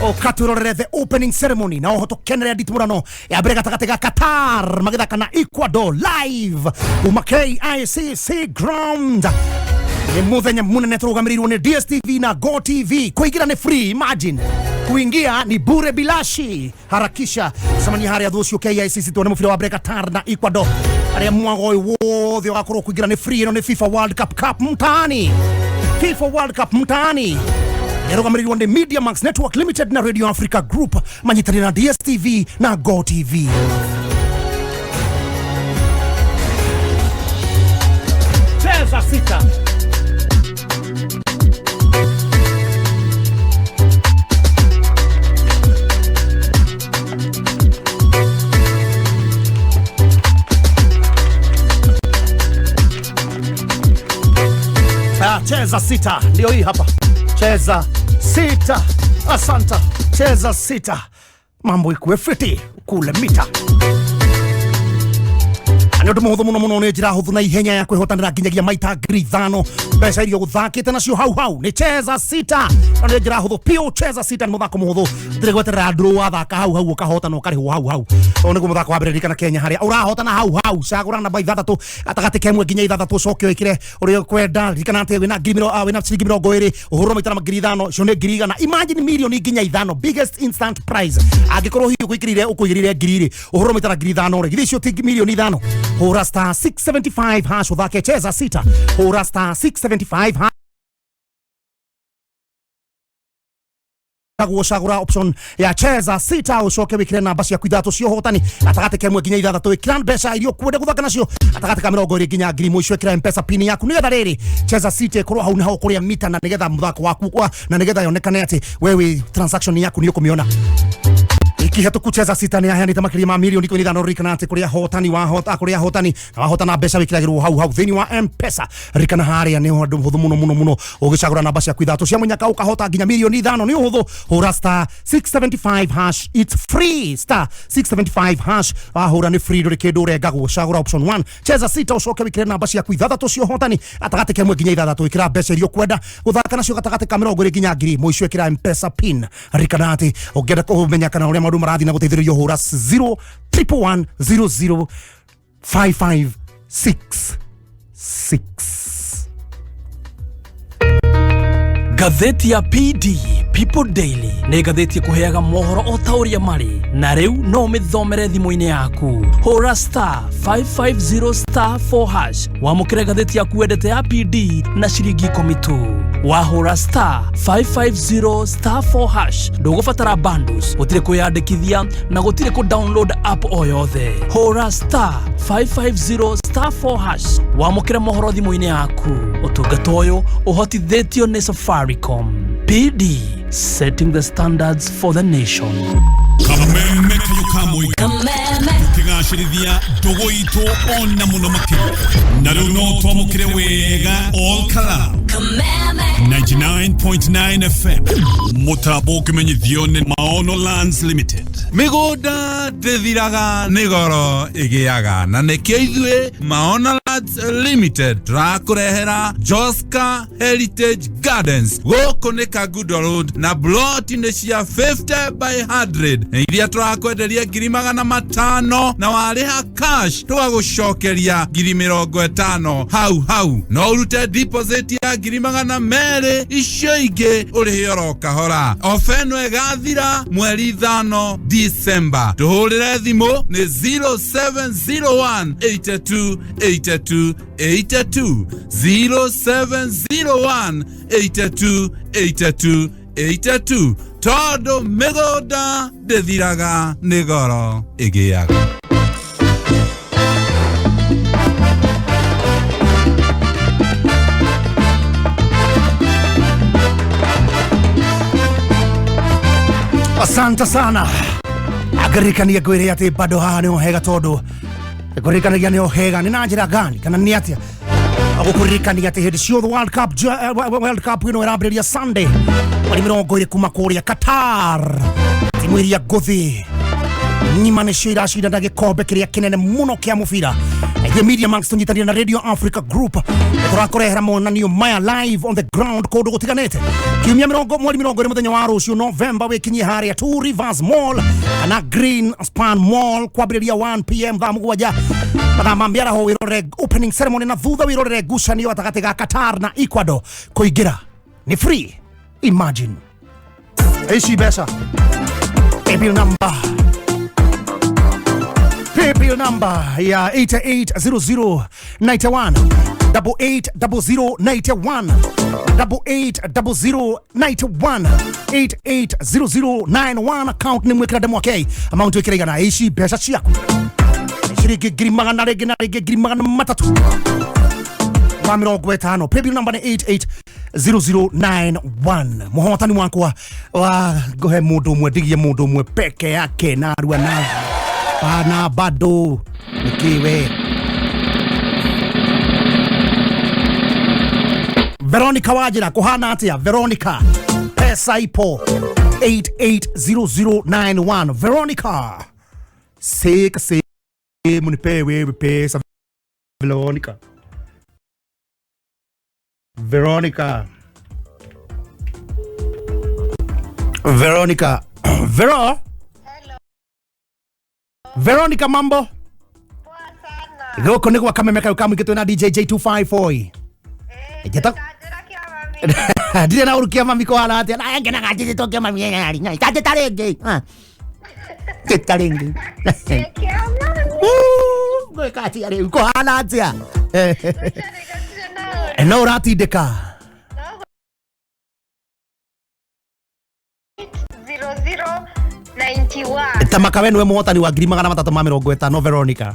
okatwĩrorere the opening ceremony na oho tũkenere nditimũrano ya mbere gatagatĩ ga Qatar magĩthaka na Ecuador live kuma KICC ground ni muthenya munene tũrũgamĩrĩirwo nĩ DSTV na Go TV kuingira ni free imagine kuingia ni bure bilashi harakisha samani harĩa thũ cio KICC tuone mũbira wa mbere Qatar na Ecuador arĩa mwago ũyũ wothe ũgakorwo kuingira ni free ĩno ni FIFA World Cup mtaani FIFA World Cup mtaani yarũgamĩrĩirwo nĩ Media Max Network Limited na Radio Africa Group manyitani na DSTV na Go TV cheza sita cheza sita ndio hii hapa cheza sita asanta cheza sita mambo ikuwe fiti kule mita Anyoto muhuthu muno nĩ njĩra hũthũ na ihenya ya kwĩhotanĩra nginyagia maita ngiri 5 mbeca iria gũthakĩte nacio hau nĩ cheza sita na nĩ njĩra hũthũ pio cheza sita nĩ mũthako mũhũthũ ndĩrĩ gweterera andũ wathaka hau ũkahotana ũkarĩhwo hau o nĩguo mũthako wa mbere kana Kenya harĩa ũrahotana hau cagũra namba 6 gatagatĩ kemwe nginya 3 cokio ikire ũrĩa kwenda rikana atĩ wĩna ciringi 20 ũhũrwo maita na ngiri 5 cio nĩ ngiri 100 imagine milioni nginya 5 biggest instant prize angĩkorwo hiyo ũkũigĩrĩre ngiri ũhũrwo maita na ngiri 5 rĩ icio ti milioni 5 hura star 675 hash udhake cheza sita hura star 675 hash Shagura option ya cheza sita ucoke wikire namba cia kwithatu cio hotani atagate kemwe nginya 6 ikran mbeca irio kwende guthaka nacio atagate ka 20 nginya ngiri mwisho ikira mpesa pin yaku nigetha riri cheza sita ikorwo hau naho kuria mita na nigetha muthako waku kwa na nigetha yonekane ati wewe transaction yaku ni ukumiona Ikihetu kucheza sita ni aheanite makiri ma milioni 15 rikana ati kuria hotani kuria hotani na hotana mbeca wikiragirwo hau thini wa mpesa rikana haria ni hundu huthu muno ugicagura namba cia kwithatu cia munyaka ukahota nginya milioni 5 ni huthu hura star 675 hash it's free star 675 hash hura ni free rikindu rengagwo cagura option 1 cheza sita ucoke wikire namba cia kwithatu cio hotani atagate kemwe nginya 3 ikira mbeca irio kwenda guthaka nacio gatagate ka 20 nginya ngiri mwisho ikira mpesa pin rikana ati ugenda kumenya kana uria maundu marathi na guteithĩrĩrio hura 011005566 Gatheti ya PD People Daily nĩ gatheti kuheaga mohoro o ta ũrĩa marĩ na rĩu no mĩthomere thimũ-inĩ yaku hura star 550 star 4 hash wamũkĩre gatheti yaku wendete ya PD na ciringi 10 tu wahura star 550 star 4 hash ndũgũbatara bundles gũtirĩ kwĩyandĩkithia na gũtirĩ ku download app o yothe hura star 550 star 4 hash wamũkĩre mohoro thimũ-inĩ yaku ũtungata ũyũ ũhotithĩtio nĩ Safaricom PD setting the standards for the nation. Kameme kayukamoi kigashirithia dogo itu onna muno makiro na rĩu no twamũkĩre wega all kala 99.9 FM Mutabo kimenyithio ni Maono Lands Limited. Migoda dethiraga nigoro igiaga na nekio ithue Maono Lands Limited turakurehera Joska Heritage Gardens goko ni Kagudo Road na plot ni cia 50 by 100 iria turakwenderia 500 na wariha cash tugagucokeria 50 hau no urute deposit ya 200 icio ingi urihio kahora ofeno egathira mweri 5 December tuhurire thimu ni 0701 82 0701 82 todo migoda dethiraga nigoro igiaga. Asante sana. Agarikania gwire ati bado haha ni ohega todo. Agarikania ni ohega ni na njira gani kana ni atia. Agukurikania ati hindi cio World Cup ino iraambĩrĩria Sunday. Mweri 20 kuma kũrĩa Qatar. Timu iria ngũthi nyima nĩcio iracindana gĩkombe kĩrĩa kĩnene mũno kĩa mũbira. The Media Max tunyitanĩra na Radio Africa Group. Tũrakũrehera monanio maya live on the ground kũndũ gũtiganĩte. Kiumia mweri 20 mũthenya wa rũciũ November wĩkinyie harĩa Two Rivers Mall na Green Span Mall kwambĩrĩria 1 PM thaa mũgwanja. Mathaa mbiara ho wirore opening ceremony na thutha wirore ngucanio gatagatĩ ga Qatar na Ecuador. Kũingĩra ni free. Imagine. Ici mbeca. Paybill number. Paybill number ya 880091 880091 880091 880091 account ni mwekera demo okay amount wekera na ici mbeca ciaku shiringi 300 Mamiro 5 paybill number ni 880091 muhotani wakwa wa gohe mundu mwe digie mundu mwe peke yake na arua na pana bado nikiwe Veronica wajira kuhana atia Veronica pesa ipo 880091 Veronica sek munipe wewe pesa Veronica Vero Veronica mambo goko nigwa kamemeka ukamwikitwe na DJ Jey254 Jeta Dire na urukia mami ko ala ati na ngena gaji to ke mami ngari ngai tate tarenge tarengi go kati are ko ala ati no rati deka 0091 Tamaka wenu muhotani wa 350 Veronica.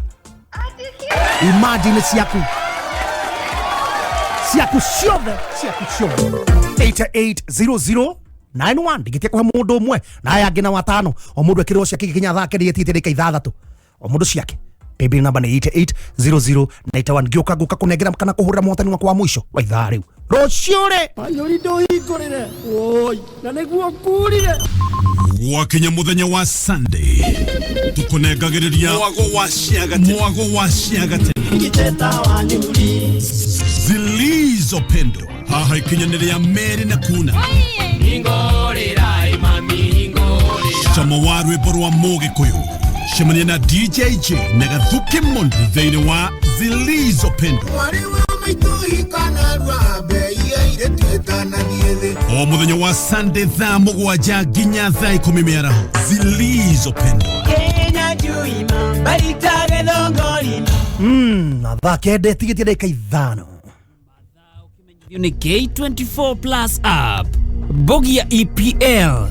Imagine siaku shove 880091 digitia kwa mundu umwe na yangi na watano o mundu ekiro cia kiginya thake ndietite dika 6 o mundu ciake paybill number ni 880091 gioka guka kunengera kana kuhurira muhotani wakwa wa mwisho wa ithaa riu rociure ayo indo hingorire oi na niguo kurire Wakinya muthenya wa Sunday tukunengagiriria mwago wa ciagate ngiteta wa nyuri zilizopendo haha ikinyaniria meri na kuna ingorira imami ingorira chama wa rwimbo rwa Mũgĩkũyũ cemania na DJ Jey na Gathuki Mundu thĩinĩ wa zilizopendo o muthenya wa Sunday thaa mũgwanja nginya thaa 10 mĩaraho zilizopendo Kenya juima baritage thongorina na thaa kende tigitie dika 5 ni K24 Plus app bogi ya EPL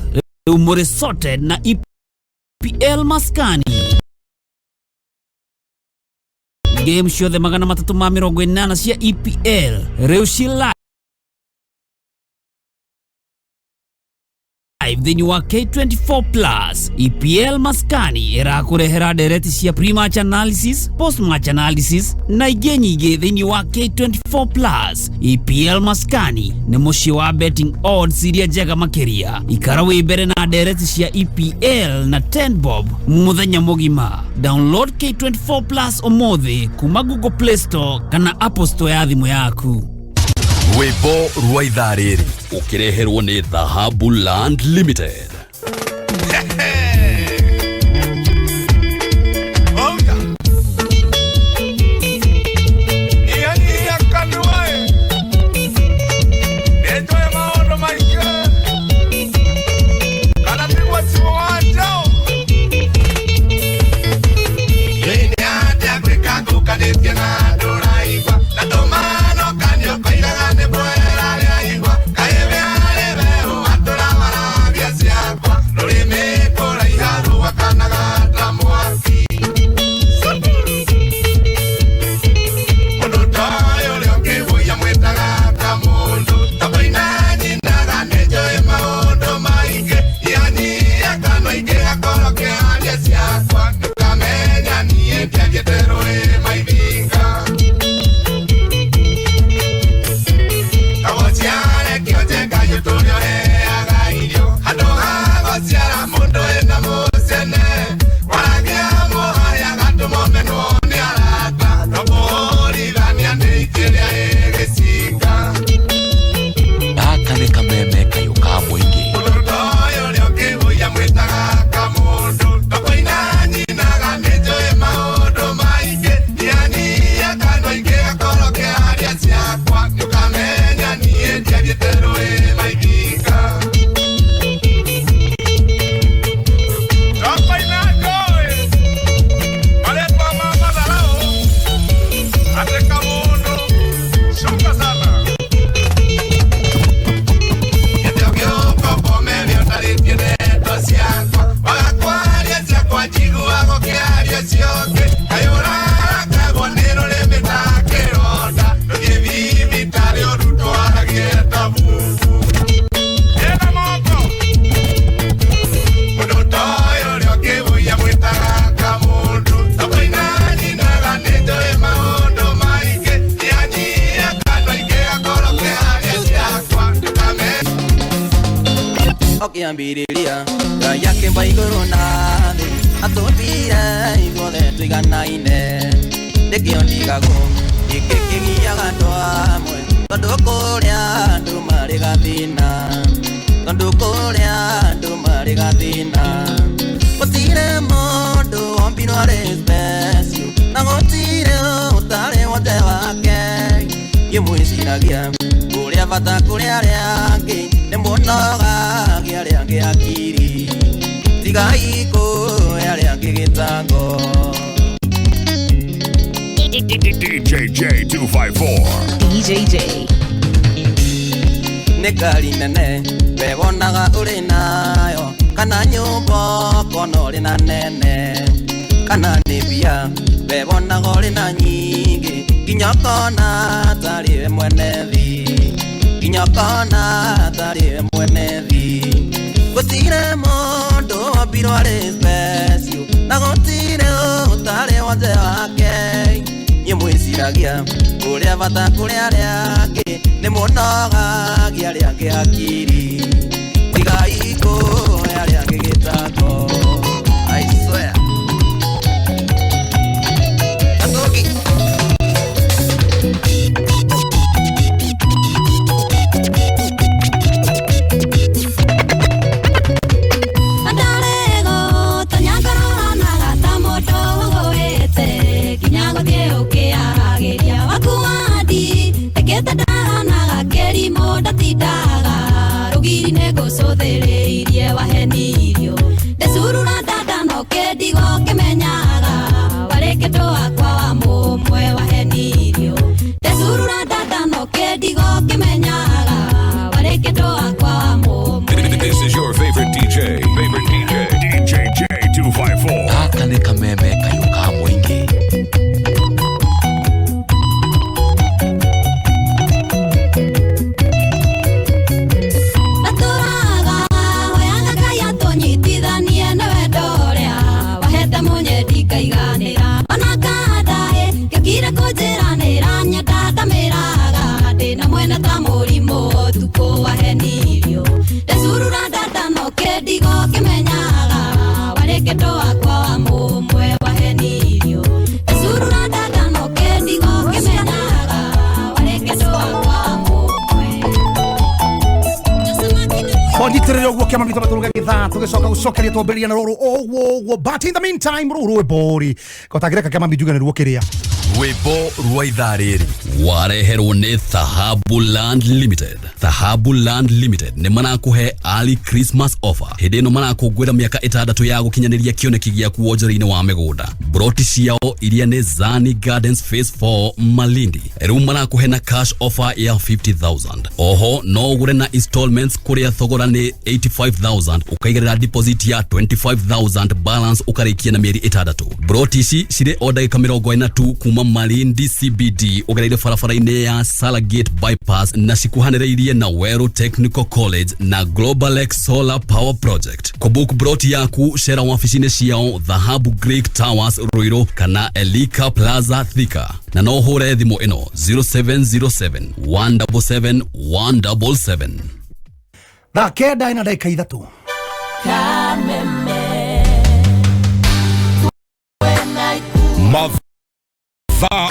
umore sorted na EPL maskani game show the 380 cia EPL reu thĩinĩ wa K24 Plus. EPL Maskani ĩrakũrehera ndereti cia pre-match analysis, post-match analysis na ingĩ nyingĩ thĩinĩ wa K24 Plus. EPL Maskani nĩ mũciĩ wa betting odds iria njega makĩria. Ikara wĩ mbere na ndereti cia EPL na 10 bob mũthenya mũgima. Download K24 Plus ũmũthĩ kuma Google Play Store kana Apple Store ya thimũ yaku. Rwĩmbo rwa ithaa rĩrĩ ũkĩreherwo nĩ Dhahabu Land Limited. Kiambiriria yake baigoro na atobira igole twiganaine ndikiondigago ikikigiaga ndwamwe tondu kuria andu mari gathina gutire mundu ombirwo ari special na gutire utari wothe wake imwiciragia kuria bata kuria ariangi nimunogagia ariangi akiri tigai kuria gitango. DJ Jey254 DJ Jey Nekali nene bewonaga uri nayo kana nyumba kono uri na nene kana nibia bewonaga uri na nyingi kinyakona tari mwenethi kinyakona tari mwenethi gutire mundu ombirwo ari special na gutire utari wothe wake nyimwiciragia kuria bata kuria ariangi nimunogagia ariangi akiri tigai kuria ariangi gitango. I swear Gathuki Rugiri nego so thereiri wahenirio Desurura dada no kedigo kimenyaga Wareketo akwa wa mumwe wahenirio Desurura dada no kedigo kimenyaga Wareketo akwa wa mumwe Onditere ogwo kiama mito baturuga githa tugicoka gucokeria twambiria na ruru ogwo but in the meantime ruru ebori kotagireka kiama mijuga ni ruokiria Rwimbo rwa ithaa rĩrĩ wareherwo nĩ Thahabu Land Limited. Thahabu Land Limited nĩ marakũhe early Christmas offer. Hĩndĩ ĩno marakũngũĩra mĩaka 6 ya gũkinyanĩria kĩoneki gĩaku wonjorĩ-inĩ wa mĩgũnda. Broti ciao iria nĩ Zani Gardens Phase 4 Malindi. Rĩu marakũhe na cash offer ya 50,000. Oho no ũgũre na installments kũrĩa thogora nĩ 85,000 ũkaigĩrĩra deposit ya 25,000 balance ũkarĩkia na mĩeri 6. Broti ici cirĩ o ndagĩka 42 kuma Malindi CBD ugereire barabara-inĩ ya Salagate bypass na cikuhanĩrĩirie na Wero Technical College na Global X Solar Power Project. Kubook broti yaku shera wafici-inĩ ciao Thahabu Greek Towers Ruiru kana Elika Plaza Thika na no hũre thimũ ĩno 0707 177 177. Thaa kenda ina dakika ithatu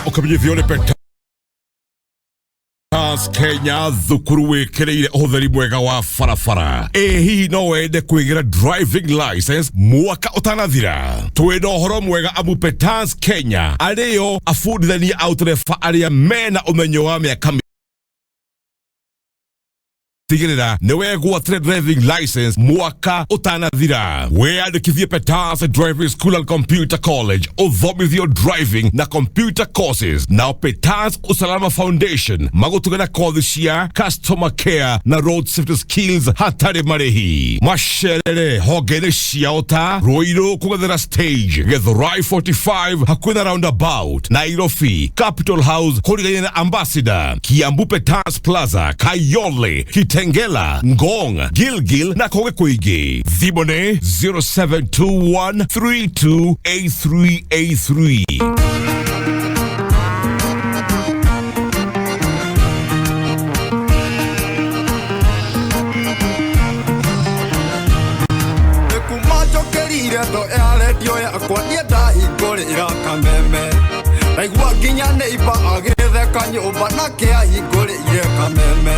ukamenyithio nĩ Peters Kenya thukuru wĩkĩrĩire ũhũthĩri mwega wa barabara. Hihi no wende kwĩgira driving license mwaka ũtanathira? Twĩna ũhoro mwega amu Peters Kenya arĩo abundithania autorefa arĩa mena ũmenyo wa mĩaka tigirira newe gwatire driving license mwaka utanathira. Weyandĩkithie Peters Driving School and Computer College uthomithio driving na computer courses na Peters Usalama Foundation magũtugana kothi cia customer care na road safety skills hatarĩ marĩhi. Macerere honge-inĩ ciao ta Ruiru kũgethera stage Githurai 45 hakuhĩ na roundabout, Nairobi Capital House kũrigania na Ambassador, Kiambu Peters Plaza, Kayole, Kitengela, Ngong, Gilgil na koge kuingi. Thimone 0721328383. Ndo earedio yakwa niendahingũrĩra kameme naigua nginya neighbor agĩtheka nyũmba nake ahingũrĩire kameme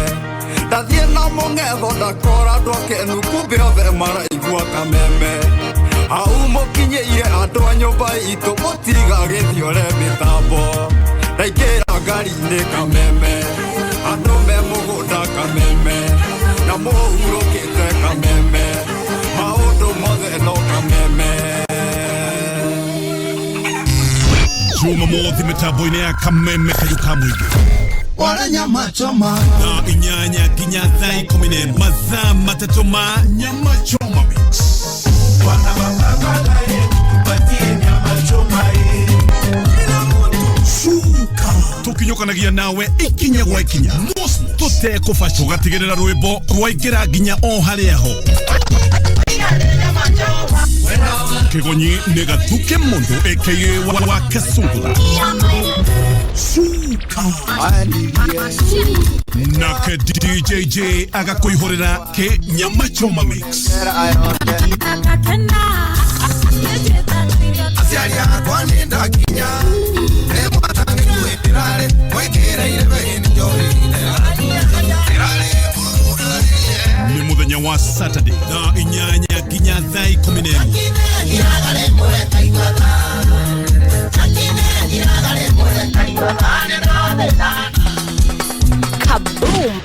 ndathiĩ na mũng'etho ndakora andũ akenu kumbe othe maraigua kameme hau mũkinyĩire andũ a nyũmba itũ mũtigagĩthiore mĩtambo ndaingĩra ngari-inĩ kameme andũ me mũgũnda kameme na mũhurũkĩte kameme maũndũ mothe no kameme. Juma mothi mitambo-inĩ ya kameme kayuka mwingi wale nyama choma na inyanya nginya thaa 10 mathaa matatũ ma nyama choma mix. Wana baba patie nyama choma tukinyukanagia nawe ikinya gwa ikinya tutekũbacwo tugatigĩrĩra rwĩmbo rwaingĩra nginya o harĩa ho. Kigonyi nĩ Gathuki Mundu Wakasungula nake DJ Jey agakũihũrĩra ke nyama choma mix. Asiari yakwa nĩ ndakinya nĩ mũthenya wa Saturday thaa 8 nginya thaa 11. Kaboom!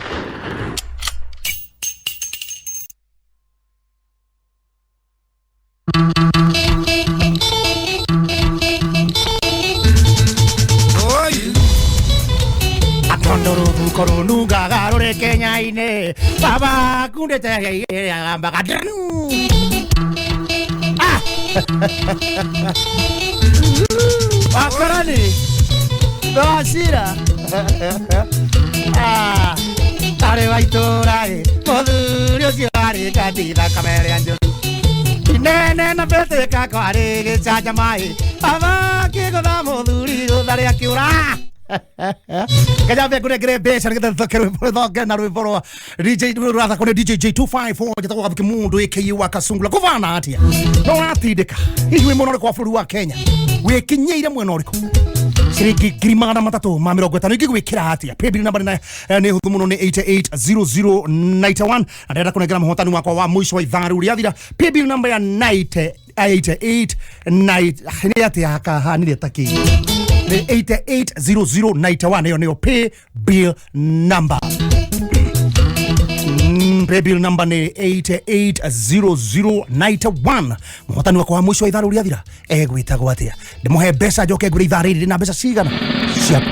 Koronu gagarore Kenya ine baba kunde te gamba kadru akarani basira tare vaitora moduri siare kadila kamere anjo nene na bete ka kware ke chaja mai baba ke goda moduri do dare akiura Kajabe kuregere besha ngeta thokero thoke na rwiboro DJ ratha kone DJ Jey254 jatako Gathuki Mundu Wakasungula kuvana atia no atindika iwe mono kwa bũrũri wa Kenya we kinyeire mwena ũrĩkũ ciringi ngiri magana matatũ ma mĩrongo ĩtano ingĩgwĩkĩra atia paybill number nĩ hũthũ mũno nĩ 880091 na ndĩrenda kũnengera mũhotani wakwa wa mũico wa ithaa rĩu rĩathira paybill number ya 88 nĩ atia hakahanire taki 880091 hiyo ndio pay bill number. Pay bill number ni 880091. Muhotani wako wa mwisho wa itharu rĩathira egwĩtagwo atia ndimuhe mbeca njoke ngure ithaa rĩrĩ na mbeca cigana ciaku.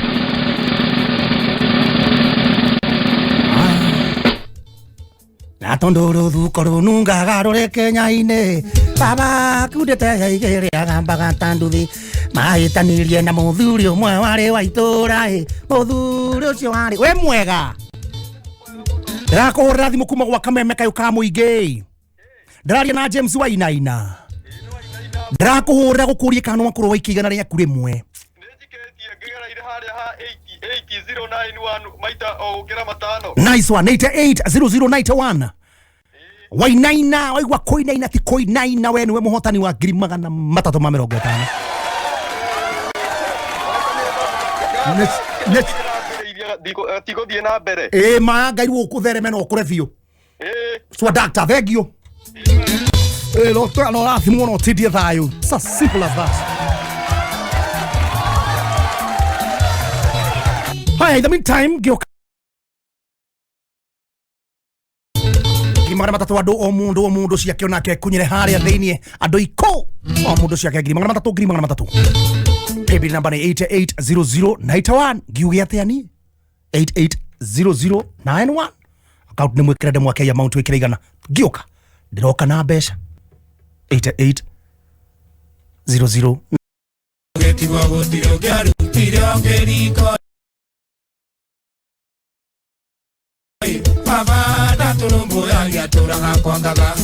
Na tondoro thukoro nungaga rore Kenya-inĩ baba kudete igere agambaga tanduthi mahĩtanirie na mũthuri ũmwe warĩ wa itũũra mũthuri ũcio warĩ we mwega ndĩrakũhũrĩra thimũ kuma gwa kameme kayũ ka mũingĩ ndĩraria na James Wainaina ndĩrakũhũrĩra gũkũria kana wakũrwo wa ikigana rĩa kũrĩ mwe nice one 880091 Wainaina waigua koinaina ti koinaina we niwe muhotani wa ngiri magana matatũ ma mĩrongo ĩtano. Tigo thie na mbere ma ngai gũkũthereme no kũre biũ swa doctor thegio lo no rathi muno tidie thayũ so simple as that. Hi, in the meantime magana matatũ andũ o mũndũ ciake onake kunyire harĩa thĩinĩ andũ iko o mũndũ ciake ngiri magana matatũ paybill number ni 880091 ngiuge atia ni 880091 account nĩ mwĩkĩre ndĩmwake ya amount wĩkĩre igana ngĩũka ndĩroka na mbeca 8800 getigwo gũtirĩ ũngĩarutire ũngĩriko baba ndatũrũmbũyagia tũraga kwangaga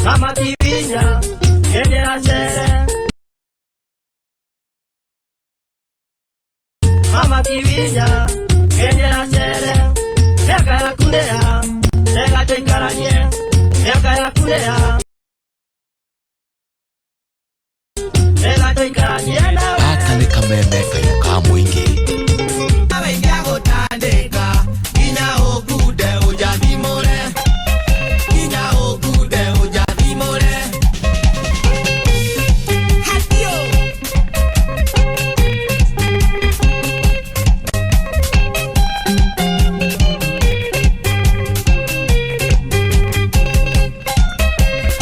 tamati vinya endera chere tamati vinya endera chere yakara kulea ega tengaranye yakara kulea ega tengaranye aka ni kameme kayo ka mũingĩ abengia gũtandĩka nginya ũkude ũjathimũre nginya ũkude ũjathimũre hatio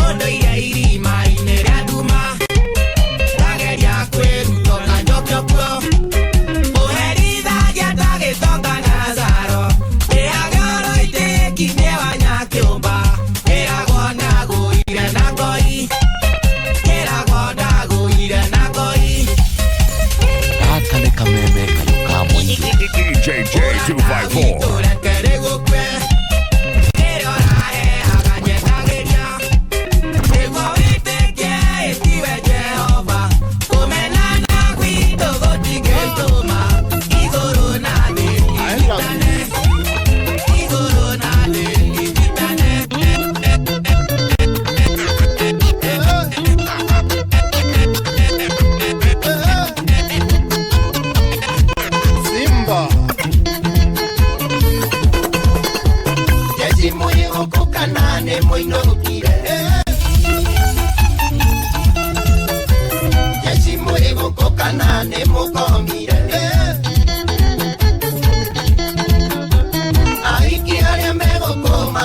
ũndũire irima-inĩ rĩa nduma ndageria kwĩruto na njokio kuo ũherithagia ndagĩtonga na zaro ĩagoro itĩkinie wa nyakĩũmba ĩragwo ndagũire na ngoi ĩragwo ndagũire na ngoi aka nĩ kameme kayo ka mũingĩ DJ Jey254 tũrekere gũkwe ĩrĩa ũraheaga nyendagĩria nĩguo wĩtĩkie ĩtiwe Jehova kũmenana gwitũ gũtingĩtũma igũrũ na thĩ inyitane igũrũ na thĩ inyitane Simba Jezi moyo okokana ne moino ukire Jezi moyo okokana ne mokomire Aiki ale mego koma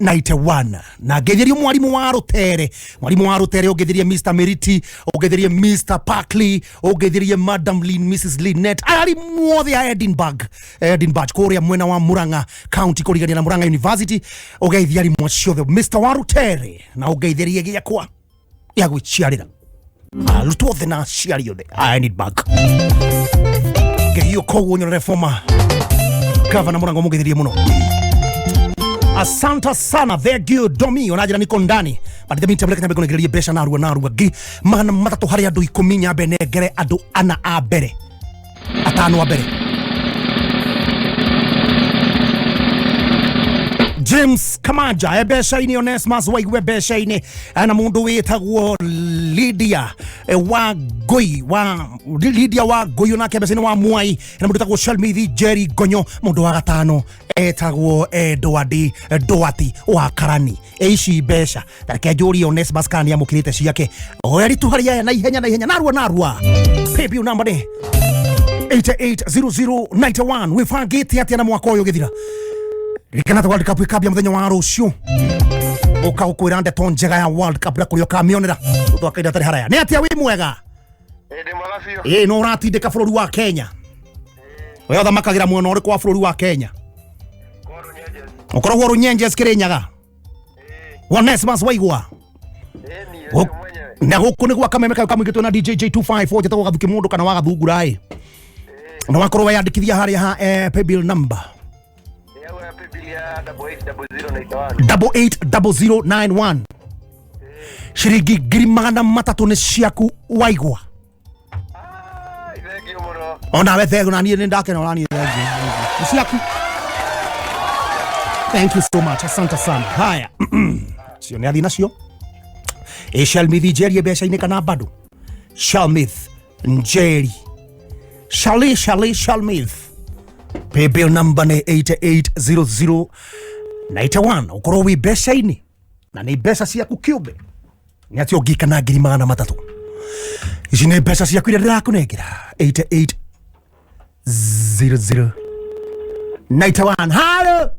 91 na ngetheria mwarimu wa Rutere ugetheria Mr Meriti ugetheria Mr Parkley ugetheria Madam Lynn Mrs Lynette ari muothe ya Edinburgh kuria mwena wa Murang'a county kurigania na Murang'a University ugeithia ari mwociothe Mr wa Rutere na ugetheria giakwa ya gwichiarira lutuothe na ciari othe Edinburgh geio koguo nyore reforma Governor Murang'a mugetheria muno. Asante sana, thank you Domi onajira niko ndani but the meantime lekanya begona gereria besha narua gi mana matatu hari andu 10 nyabe negere andu ana abere atano abere James Kamaja ebesha ini Onesmus waigwe besha ini ana mundu wetagwo Lydia wa Goi onake besha wa Muai na mundu tagwo Shalmithi Jerry Gonyo mundu wa gatano etagwo Doati wa Karani eishi besha tareke jori Onesmus kani amukirite ciake oyari tu haria na ihenya narua pay number ni 880091 wifangite atia na mwako yo githira Rikanata World Cup ikabia muthenya wa rucio uka ukwira ndeto njega ya World Cup rakurio kamionera twakaida tari haraya ni atia wi mwega ndi mwega biu no uratindika bururi wa Kenya we othamagira mwena uri kwa bururi wa Kenya ukoragwo runyenje Kirinyaga Onesmus waigwa na guku ni gwa kameme kamwigitwe na DJ Jey254 jetagwo Gathuki Mundu kana wa Gathungura na wakorwo wayandikithia haria ha paybill number 880091 shiringi 300 ni ciaku waigwa ona we thego na nie ndakena ona nie ciaku thank you so much asante sana haya sio ni athi nacio Shalmithi Jerry besha ine kana bado Shalmithi Jerry Shalmithi paybill number ni 880091 ukoro wi besha ini na ni besha ciaku kiumbe ni atio gika na 300 ici ni besha ciaku ira ndirakunengira 880091 halo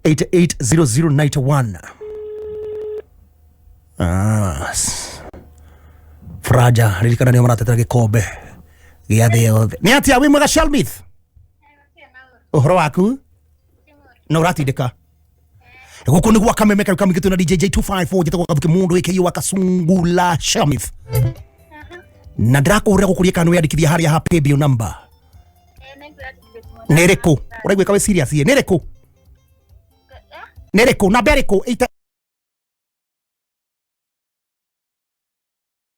880091 Fraja rilikana ni maratetera gikombe gia thĩ yothe ni atia wi mwega Shalmithi uhoro waku no ratindika guku ni gwa kameme kamigitwe na DJ Jey254 jetagwo Gathuki Mundu Wakasungula Shalmithi na ndirakuhurira gukuria kana wiyandikithia haria ha paybill number nereko uraigwe kawe serious ye nereko na bereko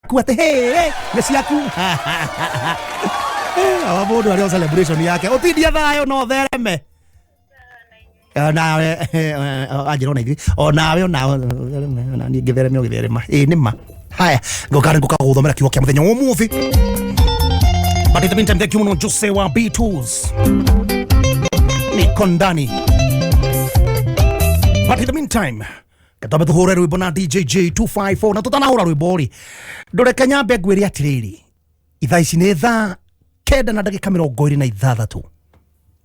kuate hey nesiaku awabodo ali celebration yake otidia thayo no thereme nawe ajirona hivi nawe na ni githereme ogitherema nima haya ngokari ngukaguthomera kiwa kia muthenya umuthi but in the meantime thank you no Jose wa B2s niko ndani but in the meantime katabe tuhore rwimbo na DJ Jey254 na tutanahura rwimbo ri ndoreka nyambe ngwiri atiriri ithaa ici ni thaa 9 na ndagika 26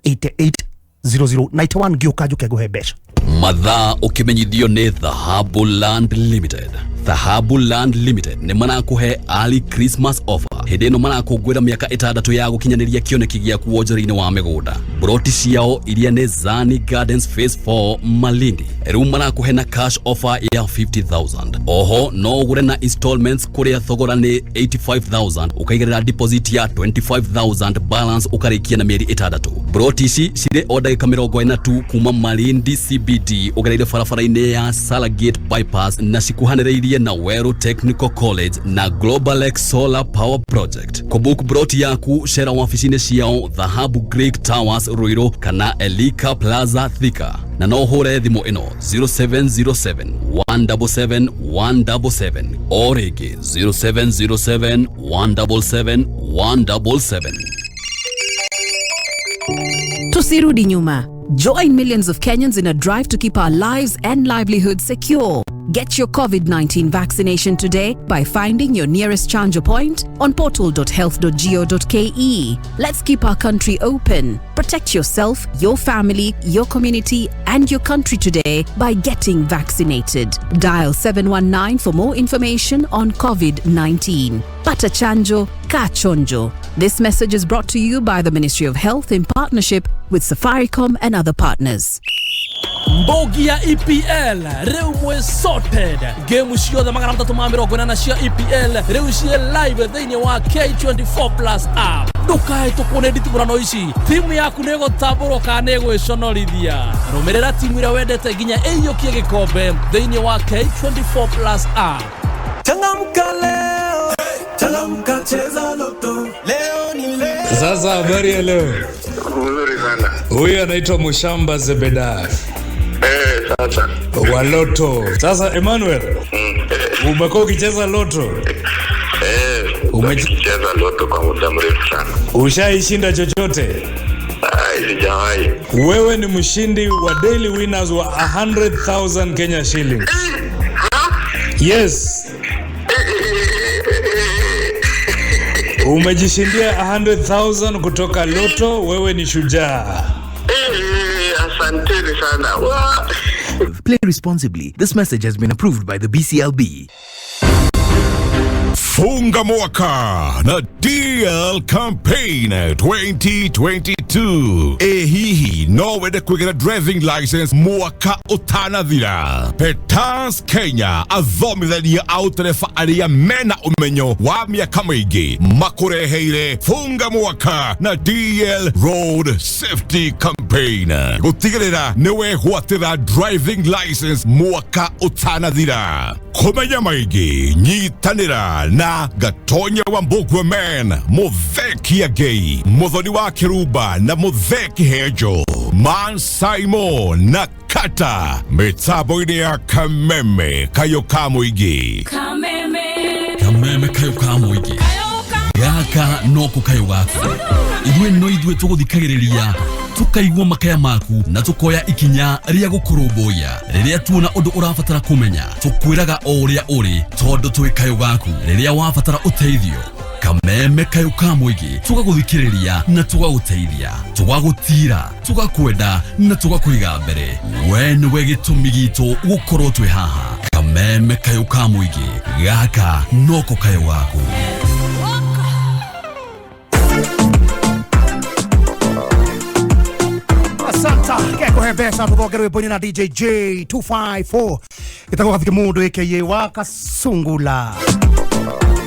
880091 ngioka njuke guhe mbeca mathaa ukimenyithio ni Dhahabu Land Limited. Dhahabu Land Limited ni manakuhe early Christmas offer hindi no manakungwira miaka 6 ya gukinyaniria kioneki gia kuonjera-ini wa migunda. Broti ciao iria ni Zani Gardens Phase 4 Malindi riu manakuhe na cash offer ya 50,000. Oho no ugure na installments kuria thogora ni 85,000 ukaigerera deposit ya 25,000 balance ukarikia na mieri 6. Broti ici cire order kamera tu kuma Malindi CBD ugereire barabara-ini ya Salagate bypass na cikuhaniriirie na Wero Technical College na Global X Solar Power Project. Kubook broti yaku shera ofisine ciao Dhahabu Greek Towers Ruiru kana Elika Plaza Thika na no hore thimo ino 0707 177 177 orege 0707 177 177. Tusirudi nyuma. Join millions of Kenyans in a drive to keep our lives and livelihoods secure. Get your COVID-19 vaccination today by finding your nearest chanjo point on portal.health.go.ke. Let's keep our country open. Protect yourself, your family, your community, and your country today by getting vaccinated. Dial 719 for more information on COVID-19. Pata chanjo, ka chonjo. This message is brought to you by the Ministry of Health in partnership with Safaricom and other partners. Mbogia EPL reu mwe sorted game ciothe 380 cia EPL reu cie live thĩinĩ wa K24 Plus app. Ndukae tukone nditimurano ici, timu yaku nĩ gũtambũrwo kana nĩ gwĩconorithia. Rũmĩrĩra timu ĩrĩa wendete nginya ĩiyũkie gĩkombe thĩinĩ wa K24 Plus app. Changamka leo, changamka cheza loto, leo ni leo. Sasa habari ya leo? Nzuri sana. Huyu anaitwa Mushamba Zebeda. Sasa. Wa loto. Sasa Emmanuel. Umekuwa ukicheza loto? Umecheza loto kwa muda mrefu sana. Ushaishinda chochote? Sijawahi. Wewe ni mshindi wa daily winners wa 100,000 Kenya shillings. Yes. Umejishindia 100,000 kutoka loto, wewe ni shujaa. Asanteni sana. Play responsibly. This message has been approved by the BCLB. Funga mwaka na DL Campaign 2022. Hihi no wede kwigera driving license mwaka utanathira. Petans Kenya athomithagia autorefa aria mena umenyo wa miaka maingĩ makureheire funga mwaka na DL Road Safety Campaign. Gutigirira niwe gwatira driving license mwaka utanathira. Kumenya maingĩ nyitanira na Gatonya wa Mbogwa Man, Mutheki Agei, Muthoni wa Kiruba na Mutheki Hejo, Man Simon na Kata, mitambo-inĩ ya Kameme kayo ka mũingĩ. Kameme kayo ka mũingĩ. Gaka noko kayo gaku. Ithuĩ tũgũthikagĩrĩria tukaigua makaya maku na tukoya ikinya ria gukurumbuya riria tuona undu urabatara kumenya tukwiraga o uria uri tondu twi kayo gaku riria wabatara uteithio. Kameme kayo ka mũingĩ tugaguthikĩrĩria na tugaguteithia, tugagutira, tugakwenda na tugakwiga mbere. We nĩwe gĩtũmi gitũ gukorwo twi haha. Kameme kayo ka mũingĩ, gaka noko kayo gaku. Santa keko hebesa tuthongerwe boni na DJ Jey254 itago Gathuki Mundu Wakasungula.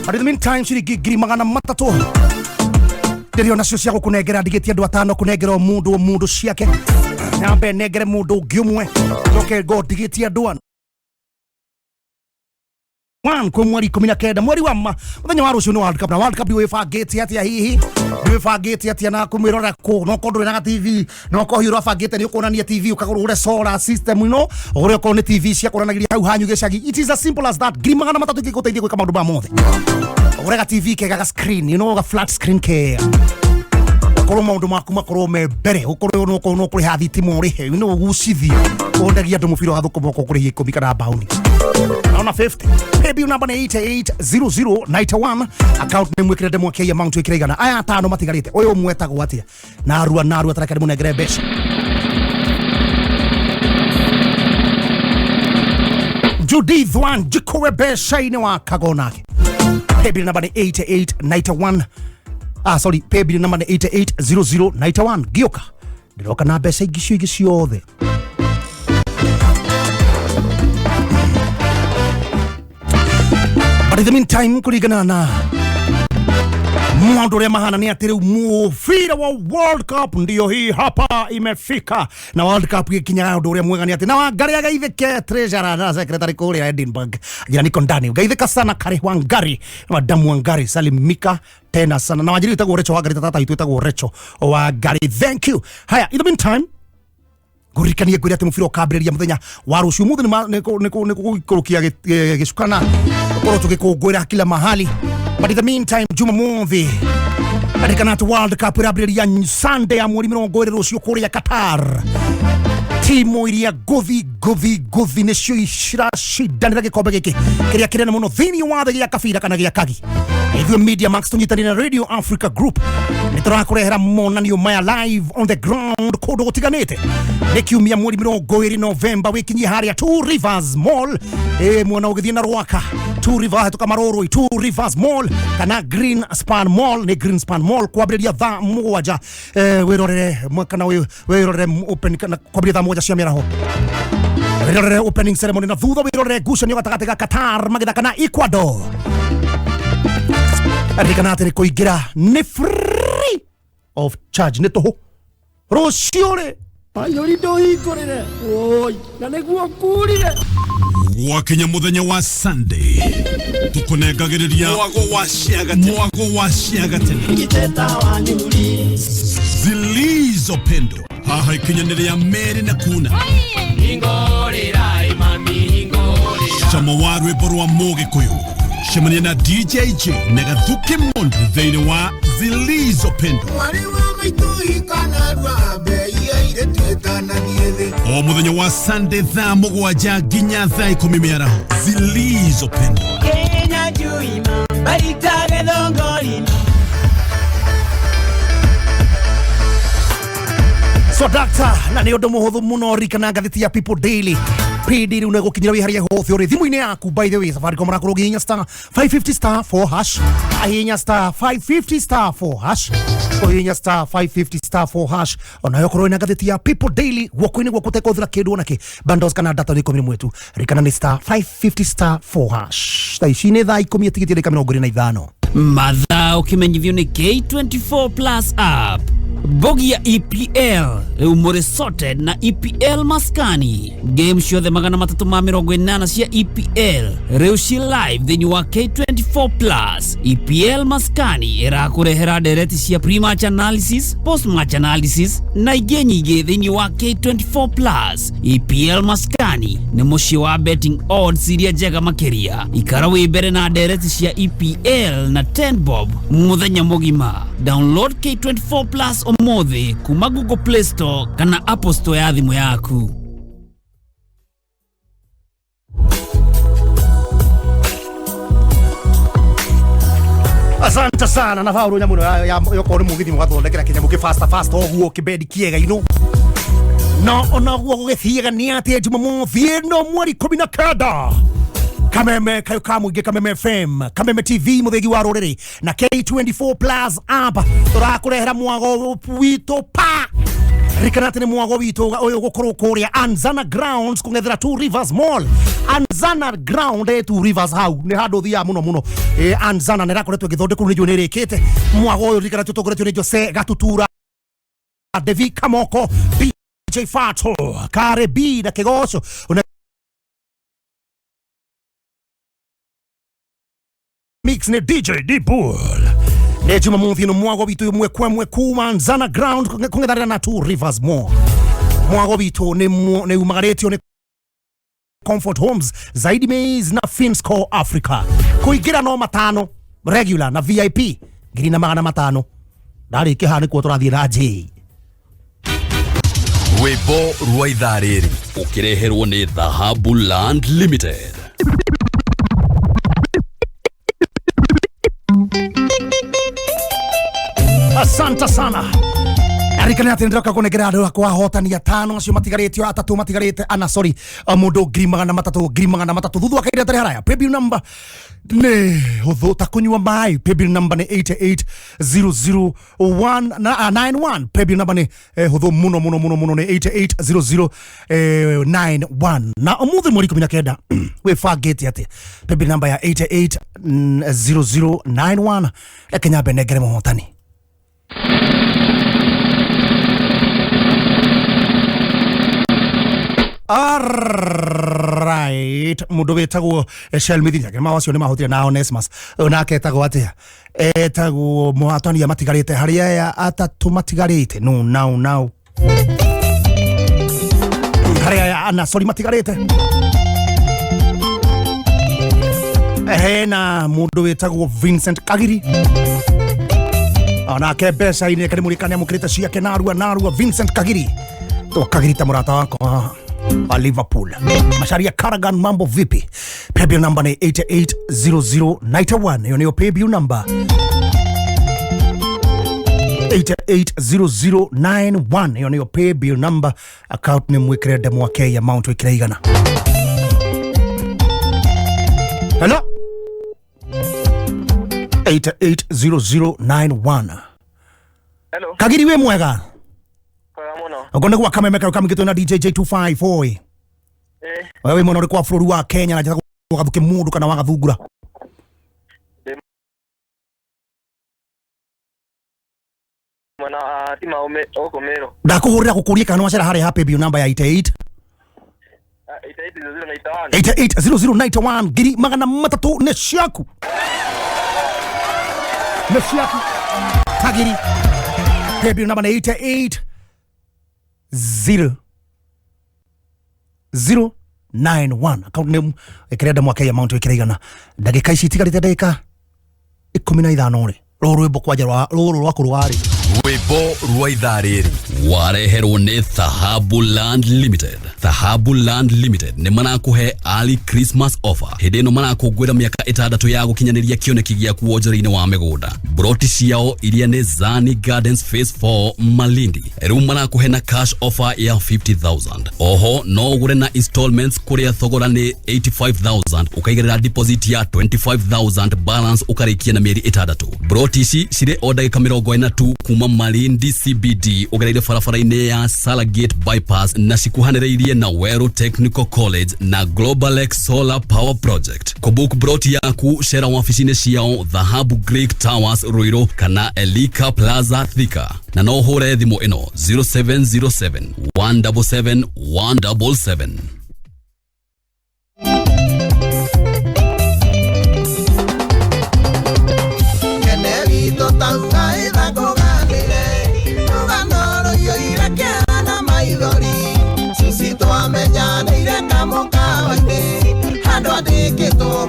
But in the meantime shiringi 300 ndio nacio cia gukunengera ndigiti andu atano kunengera mundu ciake nyambe negere mundu ngiumwe joke go ndigiti andu kwa mweri 19 mweri wa muthenya wa rucio ni World Cup na World Cup wifangite atia hihi wifangite atia na kumwirora ko no kondu na TV no ko hiro afangite ni ukonania TV ukagurure solar system ino ugure ko ni TV cia kuranagiria hau hanyu gicagi. It is as simple as that. Grimagana matatu giguteithia gwika maundu ba mothe ugure TV ke ga screen, you know, ga flat screen ke ukoro maundu maku makoro me mbere ukoro no kuri hathi timu rihe you know gucithia ondagia andu mubiro gathuko boko kuri 10 kana bound na 50 paybill number 880091 account name wikire demo kia amount wikire igana aya atano matigarite uyu mwetagwo atia na arua taraka demo negere besha Judith Wan jikowe besha ine wa kagonake. Paybill number 8891 sorry, paybill number 880091 gioka ndiroka na besha igicio ciothe. But in the meantime kurigana na Mwandu ya mahana ni atiri mufira wa World Cup ndio hii hapa imefika. Na World Cup ikinya ndio mwega ni ati na Wangari agaithike treasurer na secretary kule Edinburgh. Jina niko ndani. Gaithika sana kare Wangari. Madamu Wangari salimika tena sana. Na wajiri itago Recho Wangari tata itago Recho Wangari. Thank you. Haya, in the meantime gurikania gwira ati mufira ukambiriria muthenya wa rucio muthe ni kurukia gicukana ukoro tugikungwira kila mahali. But in the meantime Jumamothi World Cup irambiriria Sunday ya mweri 20 rucio kuria Qatar. timu iria guthi nicio iciracindanira gikombe giki kiria kirene muno thiini wa thĩ gĩa kabira kana gĩa kagi. Ithuĩ Media Max tunyitanĩire na Radio Africa Group nĩtũrakũrehera monanio maya live on the ground kũndũ gũtiganĩte. Nĩ kiumia mweri 20 Novemba wĩkinyie harĩa Two Rivers Mall mwena ũgĩthiĩ na Rwaka. Two Rivers hĩtũka Maroroi, Two Rivers Mall kana Greenspan Mall. Nĩ Greenspan Mall kwambĩrĩria thaa 7 wĩrorere kana wĩrorere open kana kwambĩrĩria thaa 1 cia mĩaraho. Wĩrorere opening ceremony na thutha wĩrorere ngucanio gatagatĩ ga Qatar magĩthaka na Ecuador. Arikana atĩ kũingĩra nĩ free of charge. Nĩ tũhũ rũciũ Ayori ndohingũrĩre oi na nĩguo kurire wakinya muthenya wa Sunday tukunengagĩrĩria mwago wa ciaga tene ngiteta wa nyuri zilizo pendo haha ikinyanĩria Meri na Kuna ingorĩra imami ingorĩra chama wa rwĩmbo rwa Mũgĩkũyũ cemania na DJ Jey na Gathuki Mundu thĩinĩ wa zilizo pendo o muthenya wa Sunday thaa 7 nginya thaa 10 mĩaraho zilizo pendo Kenya juima baritage dhongorina. So doctor na nĩ ũndũ mũhũthũ mũno rikana ngathĩti ya People Daily PD rĩu nĩgũkinyĩra wĩ harĩa hothe ũrĩ thimũ-inĩ yaku. By the way Safaricom rakorwo ginya star 550 star 4 hash ahinya star 550 star 4 hash ohinya star 550 star 4 hash onayo korwo ina ngathĩti ya People Daily guoko-inĩ gwaku ũtekũhũthĩra kĩndũ onakĩ bundles kana data nĩ komire mwetu rikana nĩ star 550 star 4 hash thaa ici nĩ thaa 10 atigitie ndagĩka 25 mathaa ũkĩmenyithio nĩ K24 Plus app. Bogi ya EPL rĩu mũrĩ sorted na EPL maskani. Game ciothe 380 cia EPL rĩu ci live thĩinĩ wa K24 Plus. EPL maskani ĩrakũrehera ndereti cia pre-match analysis, post-match analysis na ingĩ nyingĩ thĩinĩ wa K24 Plus. EPL maskani nĩ mũciĩ wa betting odds iria njega makĩria. Ikara wĩ mbere na ndereti cia EPL na 10 bob mũthenya mũgima. Download K24 Plus omothi kuma Google Play Store kana Apple Store ya thimũ yaku. Asante sana na faulu nyamuno yoko ni mugithi mugathondekera kinyamu ki fast oguo kibedi kiega ino no ona guo gugithiega ni ati Jumamothi no mweri 19 Kameme kayo kamuge Kameme FM Kameme TV muthegi wa ruriri na K24 Plus app turakurehera mwago wito pa rikanate ni mwago wito uyu gukorwo kuria Anzana Grounds kungethera Two Rivers Mall. Anzana Ground Two Rivers hau ni handu thia muno Anzana nĩ rakoretwo gĩthondekwo nĩ nĩ rĩkĩte mwago uyu rikanate tugoretwo nĩ Jose Gatutura Devi Kamoko DJ Fato Kare B na Kigoco mix ne DJ D-Bull ne Jumamothi no mwago bitu mwe kuma Anzana Ground kungetharira na Two Rivers Mall. Mwago bitu ne umagaretio ne Comfort Homes zaidi maize na Finsco Africa kuigira no matano regular na VIP ngiri na 500 ndari kihani kwa turathie na Jey Rwĩmbo rwa ithaa rĩrĩ ũkĩreherwo nĩ Dhahabu Land Limited. Asante sana. Arikana atendeka kunegera andu kwa hotani ya 5 acio matigaretio 3 matigarete ana sorry mundu ngrimagana matatu thuthu akaira tare haraya paybill number ne huthu ta kunywa mai paybill number ne 880091 paybill number ne huthu muno ne 880091 na umuthi muri 19 we forget ati paybill number ya 880091 ekenya benegere mohotani. Alright, mundu wetagwo Shelmithi yake mawacio ni mahotire na Onesmus onake etagwo atia etagwo muhatani ya matigarite haria ya atatu matigarite no now haria ya ana sorry matigarite na mundu wetagwo Vincent Kagiri onake besa ine kari murikania mukirite ciake narua Vincent Kagiri Tukagirita murata wako wa Liverpool. Masharia Karagan, mambo vipi? Paybill number ni 880091. Hiyo ndio paybill number 880091. Hiyo ndio paybill number. Account ni mwikire demo wake amount wikire igana. Hello 880091. Hello. Kagiri we mwega. Muno. Ugonde kwa Caama kamigito na DJ Jey254. Wewe mwana ulikuwa flori wa Kenya na jataka Gathuki Mundu kana Wakathungula. Mwana tima okomero. Ndakuhurira kukuria kana wacera hari happy bill number ya 88 880091 giri magana matatu ne shaku. Ne shaku. Kagiri. Paybill number 880091. Account name ikirenda mwaka ya amount ikiraigana. Ndagika ici tigarite ndagika 15 ri. Rwimbo kwaja rwako rwari. Rwimbo rwa ithaa rĩrĩ wareherwo nĩ Thahabu Land Limited. Thahabu Land Limited nĩ marakuhe early Christmas offer. Hĩndĩ ĩno marakũngũĩra mĩaka 6 ya gũkinyanĩria kĩoneki gĩaku wonjoria-inĩ wa mĩgũnda. Broti ciao iria nĩ Zani Gardens Phase 4 Malindi. Rĩu marakuhe na cash offer ya 50,000. Oho no ũgũre na installments kũrĩa thogora nĩ 85,000 ũkaigĩrĩra deposit ya 25,000 balance ũkarĩkia na mĩeri 6. Broti ici cirĩ o ndagĩka 42 kuma Malindi CBD ugereire barabara-inĩ ya Salagate bypass na cikuhanĩrĩirie na Wero Technical College na Global Lake Solar Power Project. Kubook broti yaku shera wafici-inĩ ciao Thahabu Greek Towers Ruiru kana Elika Plaza Thika na no hũre thimũ ĩno 0707 177 177.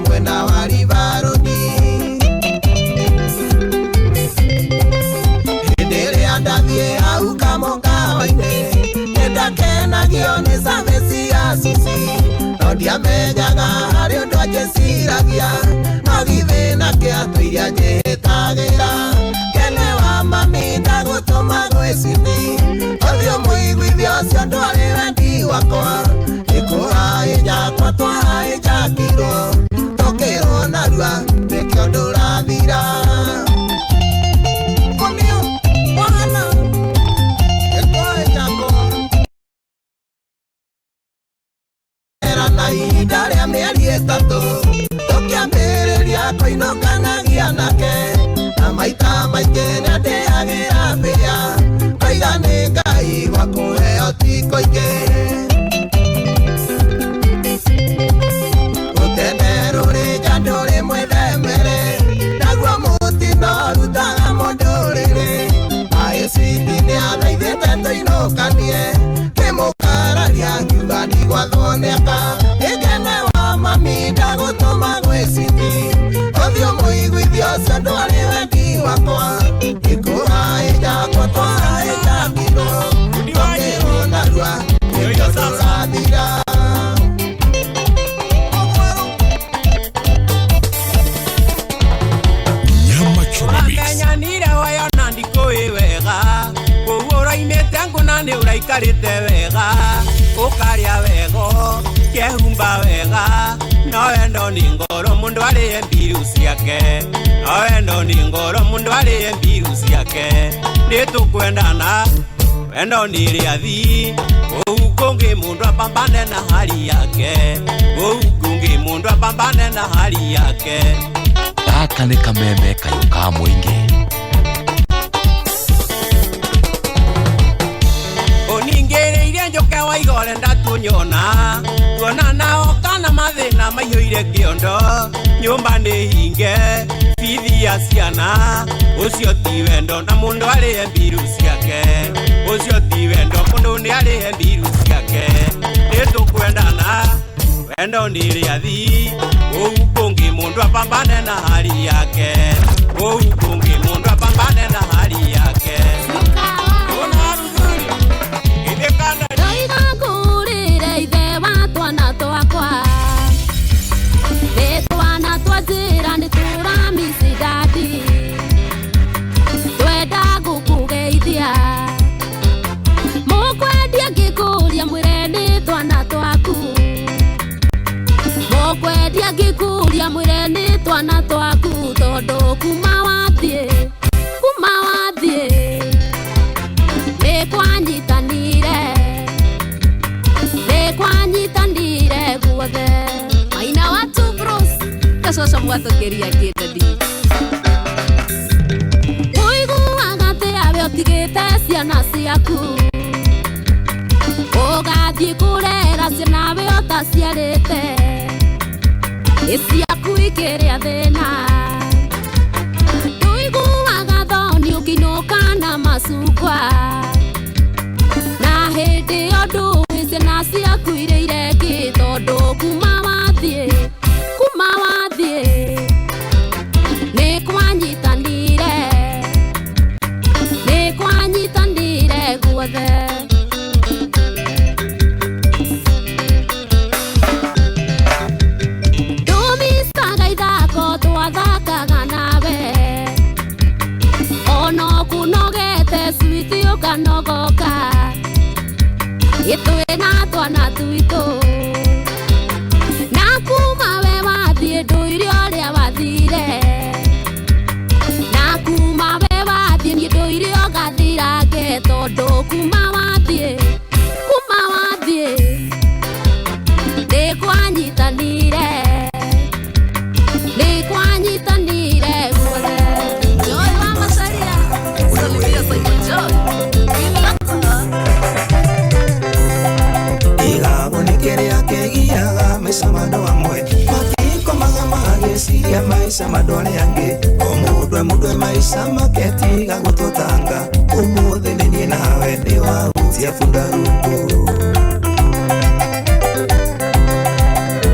Mwena wa rivaroni Hindere andavie au kamongawaine Nedakenagio ni savesi ya susi Nodia menyaga hari undu ajesiragia Nogithina kiatu iria njihitagira Kene wa mami ndagutuma gwicini Othio muiguithio cio ndwari wendi wakwa Ikura ijakwa twa ijakiro Tokero narua Tekio ndurathira Komio Wana Eko ijako Era na ihinda ria mĩeri 3 Tũkĩambĩrĩria kũinũkanagia nake Na maita maingĩ nĩndĩagĩra mbĩa Koiga nĩ Ngai gwakũheo ti kũingĩ Kanie Kemokararia Kugani Gwathoneka Egene wa mami Ndagutuma gwiciti Othio muiguithio cio ndwari wendi wakwa Ikura ijakwa twa ijakiro Tokero narua Nĩkĩo tũrathira Wakenyanire wayona ndikũĩ wega Nĩ ũraikarĩte wega ũkarĩa wega kehumba wega no wendo nĩ ngoro mũndũ arĩe mbiru ciake no wendo nĩ ngoro mũndũ arĩe mbiru ciake nĩ tũkwendana wendo nĩ rĩathi ũu kũngĩ mũndũ apambane na hali yake ũu kũngĩ mũndũ apambane na hali yake Gaka nĩ kameme kayũka mũingĩ Ningĩrĩire njoke wa igore ndatunyona Tuona nao kana mathĩna maihũire kĩondo Nyũmba nĩ hinge bithi ya ciana Ũcio ti wendo na mũndũ arĩe mbiru ciake Ũcio ti wendo mũndũ nĩ arĩe mbiru ciake Nĩ tũkwendana wendo nĩ rĩathi Ũu kũngĩ mũndũ apambane na hali yake Ũu kũngĩ mũndũ apambane na hali yake Ona ruzuri Kanda mwatũkĩria kĩndadi ũiguaga atĩa ũtigĩte ciana ciaku ũgathiĩ kũrera ciana we ũtaciarĩte ciaku ikĩrĩa thĩna ũiguaga thoni ũkĩinũka na macungwa na hĩndĩ ĩyo ndũĩ ciana ciaku irĩire kĩ tondũ kuma wathiĩ nĩ kwanyitanire guothe ndũmicaga ithako twathakaga nawe ona kũnogete switi ũkanogoka itwe na twana tuitũ na kuma we wathiĩ ndũire ũrĩa wathire na kuma we wathiĩ niĩ ndũire ũgathirange tondũ kuma wathiĩ nĩ kwanyitanire guothe Joy wa Macharia salimia Simon Joy Kegiaga maisha mando amwe matikomaga magĩciria maisha mando arĩa angĩ o mũndũ maisha maketiga gũtũtanga ũmũthĩ nĩ niĩ nawe nĩ wahutia bunda rungu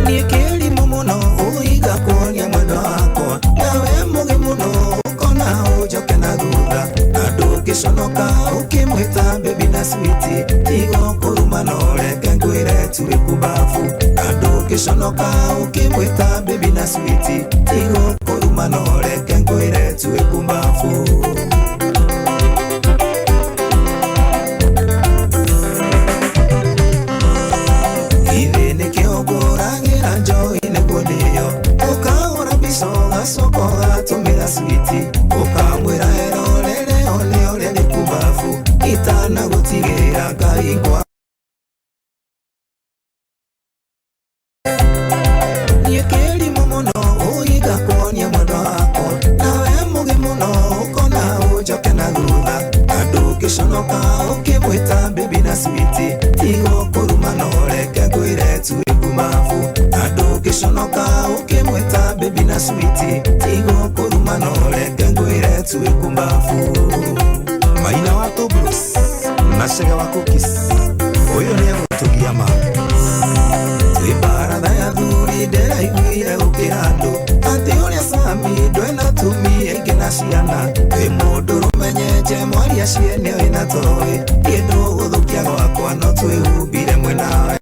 niĩ kĩrimũ mũno ũiga kuonia mwendo wakwa nawe mũgĩ mũno ũkona ũnjoke na thutha na ndũngĩconoka ũkĩmwĩta baby na sweetie tigo kũruma na ũreke ngwĩre tuwe kubafu na ndũngĩconoka ũkĩmwĩta baby na sweetie tigo kũruma na ũreke ngwĩre tuwe kubafu ithe nĩkĩongũragĩra Joy nĩguo ndĩyo ũkahũra mbica ũgacoka ũgatũmĩra sweetie ũkamwĩra erorere ole ũrĩa nĩ kubafu itanagũtigĩra Ngai ngwa niĩ kĩrimũ mũno ũiga kuonia mwendo wakwa nawe mũgĩ mũno ũkona ũnjoke na thutha na ndũngĩconoka ũkĩmwĩta baby na sweetie tigo kũruma na ũreke ngwĩre tuwe kubafu na ndũngĩconoka ũkĩmwĩta baby na sweetie tigo kũruma na ũreke ngwĩre tuwe kubafu Maina wa Tobrus na Shega wa Cookies ũyũ nĩ agũtũgia ma twĩ baratha ya thuri ndĩraiguire gũkĩra andũ atĩ ũrĩa Sami ndwena tumia ingĩ na ciana wĩ mũndũ rũmenyenje mwaria ciene wĩna toĩ niĩ ndũgũthũkia gwakwa no twĩhumbire mwĩnawe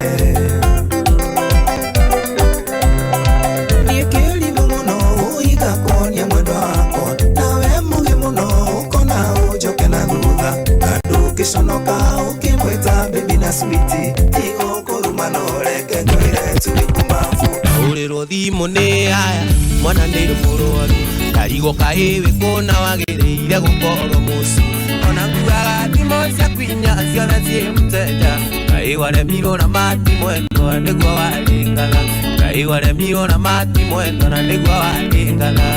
niĩ kĩrimũ mũno ũiga kuonia mwendo wakwa nawe mũgĩ mũno ũkona ũnjoke na thutha na ndũngĩconoka ũkĩmwĩta baby na sweetie tigo kũruma na ũreke ngwĩre tuwe kubafu ũrĩrwo thimũ nĩ haya mwana nĩ mũrwaru karigo kahĩwĩ kũna wagĩrĩire gũkorwo mũciĩ ona nguaga thimũ cia kwinya ciothe ciĩ mteja Ngai waremirwo na mati mwendo nĩguo warĩngaga Ngai waremirwo na mati mwendo na nĩguo warĩngaga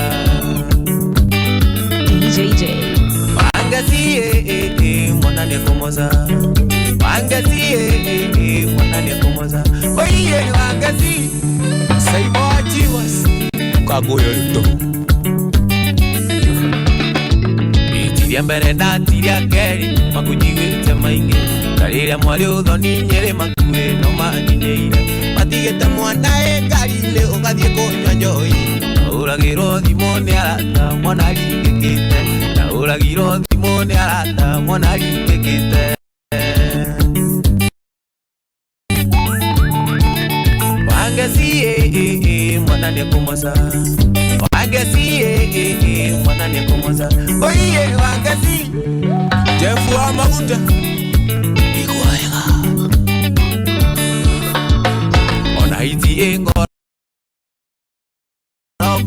DJ Jey Wangazie mwana nĩ kũmoza Wangazie mwana nĩ kũmoza Oiye wangazie Saiboti was Kagoyo yuto Itiria mbere na tiria keri Makujigwĩte maingĩ Karĩrĩa mwarĩ ũthoni nyerĩ makuĩ no maninyeire Matigĩte mwana ngari-inĩ ũgathiĩ kũnyua njohi Naũragĩrwo thimũ nĩ arata mwana ringĩkĩte Naũragĩrwo thimũ nĩ arata mwana ringĩkĩte Wangazie mwana nĩ kũmoza Wangazie mwana nĩ kũmoza Oiye wangazie Jefu wa maguta Iguaega Ona iti ngoro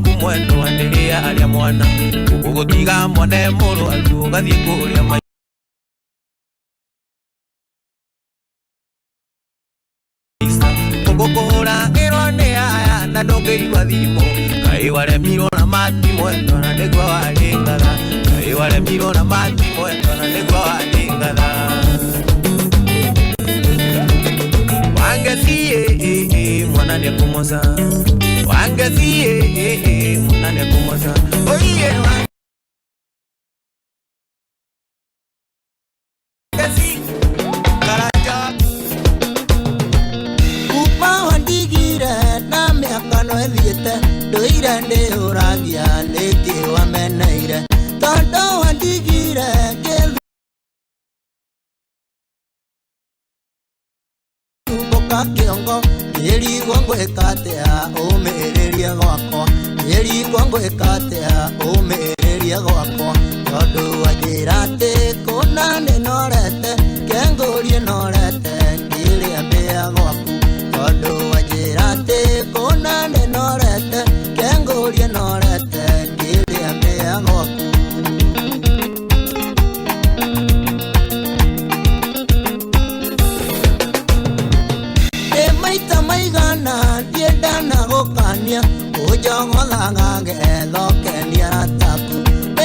Kumwendo wanderea alia mwana Kukugotiga mwane moro Altu gathi kuria mai Kukukuhura Irone aya na ndũngĩigua thimo Ngai waremirwo na mati mwendo na nĩguo warĩ ngatha Ngai waremirwo na mati mwendo na nĩguo warĩ ngatha Wangethi mwana nĩekũmoca Wangethi mwana nĩekũmoca Oiye Wangethi Karaja Kuma wandigire na mĩaka no ĩthiĩte ndũire ndĩũragia nĩkĩ wameneire tondũ wandigire Kiongo yeri kwangu ekatea umereria gwakwa yeri kwangu ekatea umereria gwakwa tondu wajirate kuna nenorete kengurie norete kiria mbea gwaku tondu wajirate kuna nenorete kengurie norete kiria mbea gwaku maigana dienda na gokania ujongo ngange thokenia rataku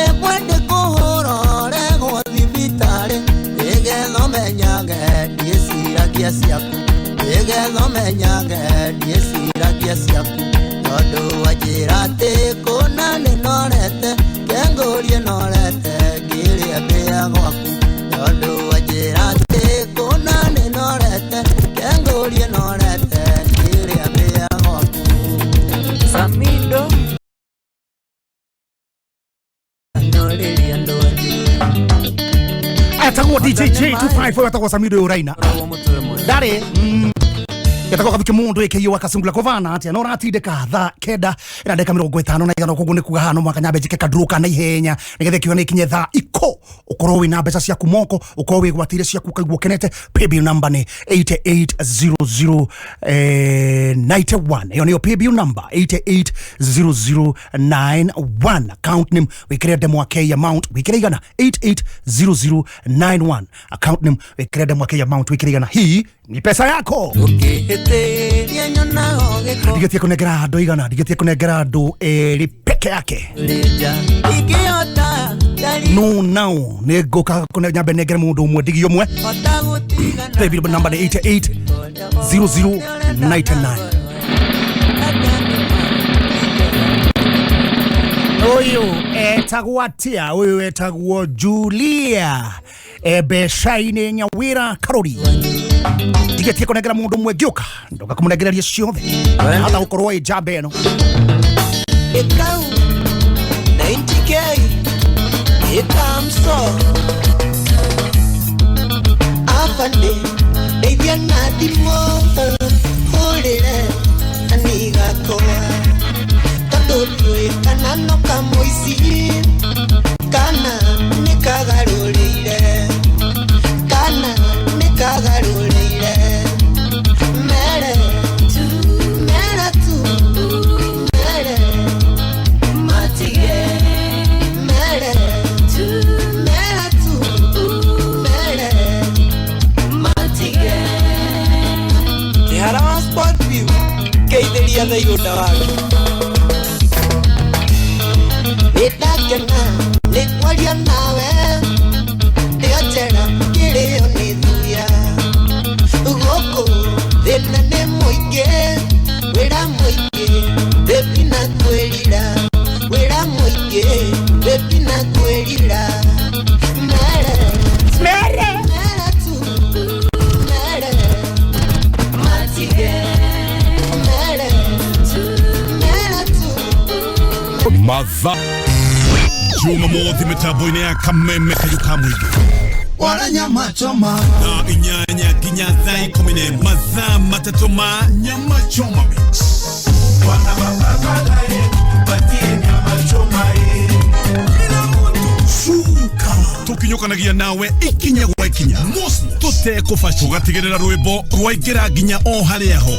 ekwende kuhoro rego thibitare egetho menyange diesiragia ciaku egetho menyange diesiragia ciaku tondu wajirate kuna nenorete kengurie norete ngiria mbea gwaku tondu wajirate kuna nenorete kengurie norete ngiria mbea gwaku Samido Anoreria ndoni Atakuwa DJ Jey254 atakuwa Samido Uraina Dare Yatakuwa Gathuki Mundu Wakasungula kovana ati anora atinde katha kenda ina ndeka 50 na igana koguo nikuga hano mwaka nyambe jike kadruka na ihenya nigethe kione kinye tha iko ukorwo wina mbeca cia kumoko ukorwo wigwatire cia kukaiguo kenete paybill number ni 880091 iyo niyo paybill number 880091 account name wikire demo wake amount wikire igana 880091 account name wikire demo wake amount wikire igana hii ni pesa yako Digetie kunegera ando igana digetie kunegera ando eri peke yake No now negoka kuna nyambe negera mundu umwe digi yomwe Paybill number 880099 Oyo etagwatia oyo etagwo Julia Ebeshaine Nyawira Karori Digetie kunegera mundu umwe gyoka ndoka kumunegereria ciothe hata ukorwo ijambe eno Ekau 90k Ekamso Afande Edia nadimo Holere Aniga koa Katotwe Kanano kamoisi Kana Nikagarulire Kana Nikagarulire Mere tu Mere tu Mere Matige Mere tu Mere tu Mere Matige Kihara sport view Keideria da yuda wale Nitakena Nikwalia nawe Eotera Kireo nidhuya Ugoko Thina ne moige Wera moige Bepina kwelira Wera moige Bepina kwelira Mere Mere Mere tu Mere Matige Mere tu Mere tu Madha Juma mothi metaboine ya kameme kayuka mwigi Wala nyama choma Na inyanya ginya thai komine Madha matatoma Nyama choma mix Wana bababalae Batie nyama choma Shuka Tukinyokanagia nawe ikinya gwa ikinya Mosi Tute kufashu Tugatigirira rwimbo Rwaigera ginya o hariaho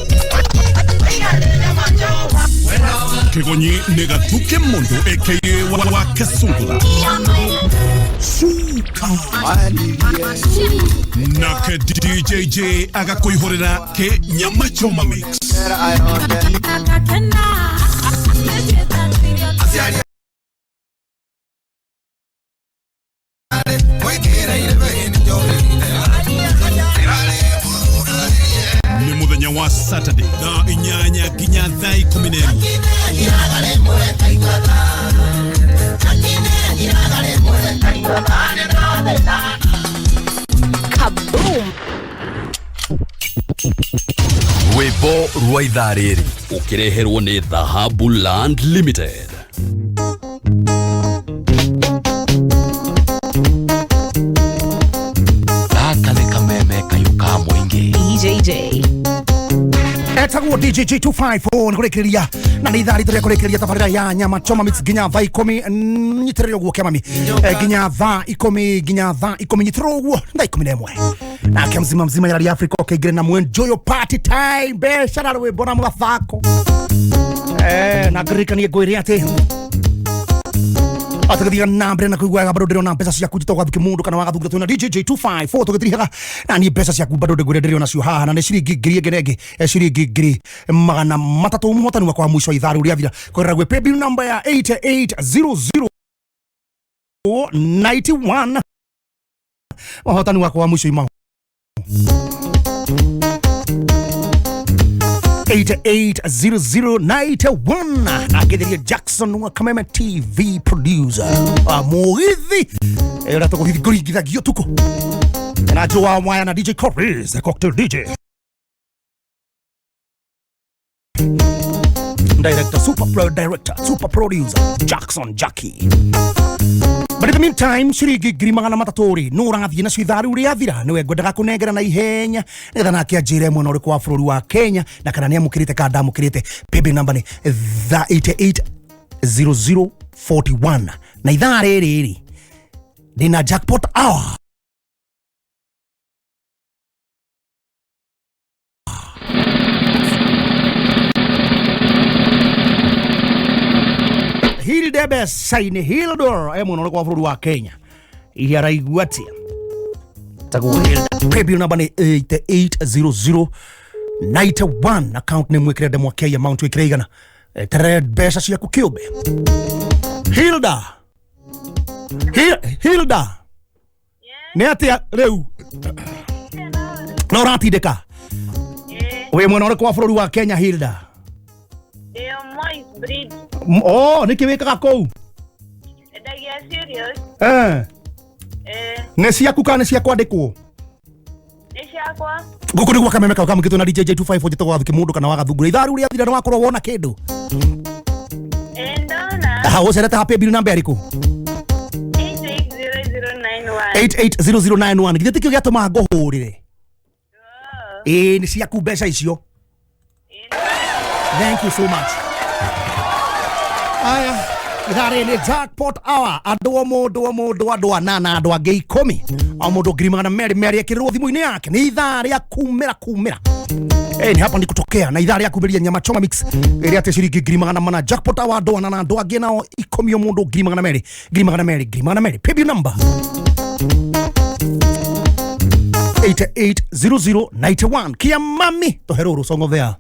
Kegonyi ni Gathuki Mundu aka Wakasungula Shuka Nake DJ Jey agakuihorera ke nyama choma mix. Ni muthenya wa Saturday na inyanya ginya thaa 11. Kaboom! Rwĩmbo rwa ithaa rĩrĩ ũkĩreherwo nĩ Dhahabu Land Limited. Gaka nĩ kameme kayũka mũingĩ. DJ Jey. Etagwo DJ Jey254 kurekeria na ni thari tũrĩa kurekeria tabarĩra ya nyama choma mix ginya thaa 10 nyitĩrĩre ũguo kĩa mami ginya thaa 10 nyitĩrĩre ũguo thaa 11 na kia mzima ya Africa kaigire na enjoy your party time besha na rwĩmbo na mũgathako na ngĩrĩkanie ngwĩre atĩ atakathia nambere na kuigwa bado ndĩrona mbeca ciaku jitoka Gathuki Mundu kana wagathungura twina DJ Jey254 tũgĩtirihaga na ni mbeca ciaku bado ndĩrona cio haha na nĩ ciringi ngiri ngenenge ciringi ngiri magana matatũ mũhotani wa kwa mwisho itharu rĩa thira kũrera gwe pay bill number ya 880091 mũhotani wa kwa mwisho imao 880091 na Githiria Jackson wa Kameme TV producer Mugithi era toko hithi tuko na Joa Mwaya na DJ Corris the cocktail DJ director super producer Jackson Jackie. But in the meantime, shirigi grimanga na matatori no rathi na switharu ria thira niwe ngwendaga kunengera na ihenya nitha nake ajire mwana uri kwa bururi wa Kenya na kana ni amukirite ka ndamukirite paybill number ni 880041 na ithaa riri dina jackpot hour Hildebe saini Hildor mwana kwa bururi wa Kenya iharaigwatia tagu Hilda paybill number ni 880091 account name wekire demo Kenya amount wekire igana tere besa cia kukiube Hilda ne atia reu no ratideka we mwana kwa bururi wa Kenya Hilda oh, niki wikaga kou? Endagia serious. Ne ciaku kana cia kwandikwo? Ni ciakwa. Guku niguo Kameme kau kamukitwo na DJ Jey254 jitagwo Gathuki Mundu kana wagathungura itharu ria thira wakorwo wona kindu. Ndona. Ucerete happy bill number iriku? 880091 githĩ tikio gĩatũma ngũhũrĩre ni ciaku mbeca icio. Thank you so much. Aya, thare ni jackpot hour andũ mũndũ anana andũ angĩ 10 o mũndũ ngiri meri ekĩrĩrwo thimũ-inĩ yake ni ithaa rĩa kumĩra ni hapa ni kutokea na idhaa ya kuberia nyama choma mix ĩrĩa atĩ ciringi ngiri magana jackpot hour andũ anana andũ angĩ nao 10 o mũndũ ngiri magana meri pay bill number 880091 kia mami toheroro song of there.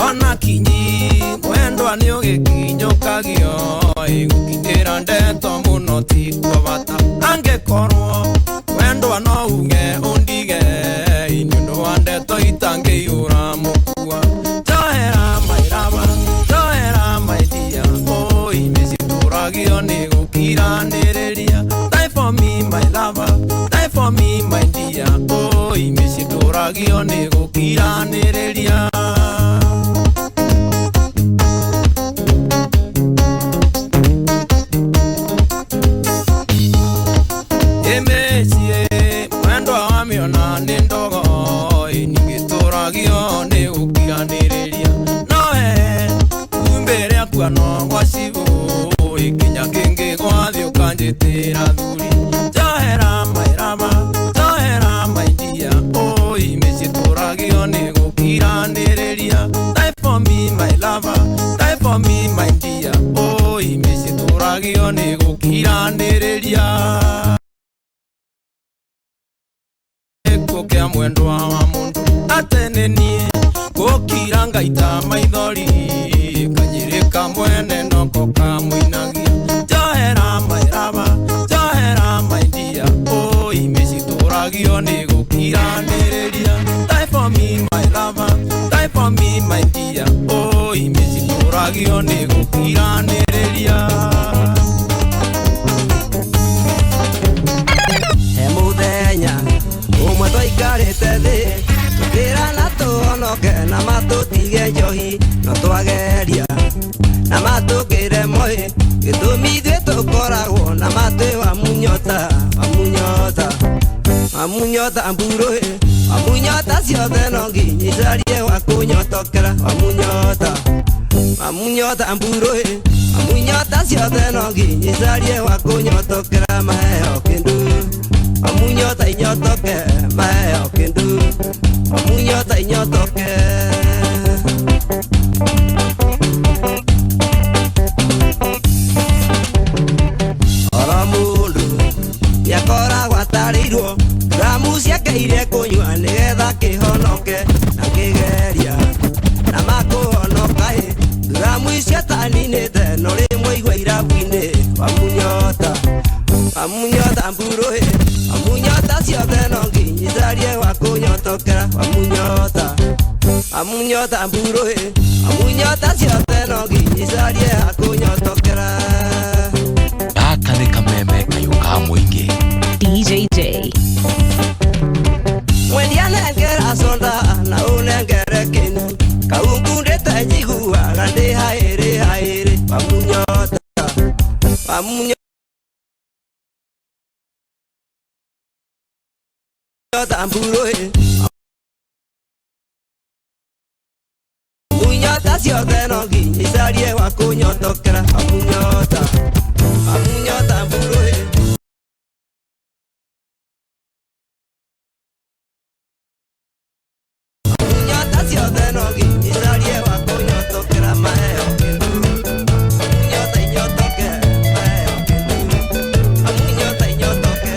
Ona kinyi mwendwa ni ugikinyukagio igukindira ndeto muno ti kwa bata angekorwo mwendwa no uge undige inyundo wa ndeto itange Ũrawamũkĩra johera maidia o imesituragio ni gukiranĩrĩria die for me my lover die for me my dear o imesituragio ni gukiranĩrĩria mwendwa wa mĩona nĩ ndogo iningĩtũragio nĩ gũkiranĩrĩria nowe kumbĩre akua no gwa cibũ ikinya kĩngĩ gwathi ũkanjĩtĩra thuri johera my dear o imĩcitũra kiugo kia mwendwa wa mundu atenenie gukira ngaita maithori kanyirika mwene noko kamuinagia johera mairaba johera maidia oi mesituragio ni gukiraniriria die for me my lover die for me my dear oi mesituragio ni gukiraniriria Emudenya umwe toikarite thi tukira na tuonoke na matutige njohi no twageria na matukire moi gitumi thwe tukoragwo na matwe wa munyota mburuhe wa munyota ciothe no nginyicarie wa kunyotokera wa munyota mburuhe wa munyota ciothe no nginyicarie wa kunyotokera maheo kindu Amunyota inyotoke, maheo kindu Amunyota inyotoke Oramundu Yakora watarirwo Ramu ciakeire kunyua nigetha kihonoke Na kigeria Na makuhonoka Ramu icio taninite No rimwe igwa irabu-ini Amunyota mburuhe Amunyota ciothe no nginyicarie wa kunyotokera Amunyota mburuhe Amunyota ciothe no nginyicarie wa kunyotokera Gaka nĩ kameme kayũka mũingĩ DJ Jey Mwendia nengera sonda na unengere kinu Kaungundĩte njiguaga ndĩ haĩrĩ Amunyota Tamburoe Amunyota ciothe no nginyicarie wa kunyotokera Amunyota mburoe Amunyota ciothe no nginyicarie wa kunyotokera maheo kindu Amunyota inyotoke maheo kindu Amunyota inyotoke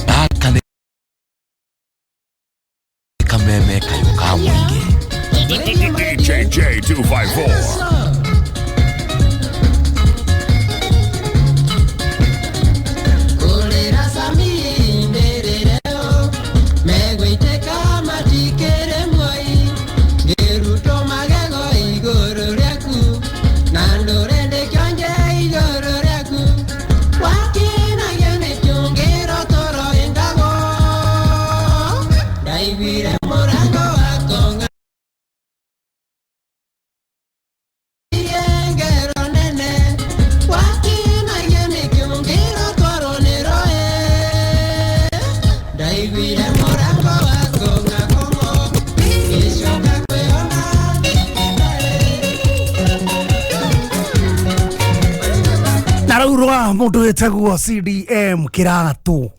Gaka nĩ kameme kayũka mũingĩ DJ Jey254 Ũrawamũkĩra wetagwo CDM Kĩratũ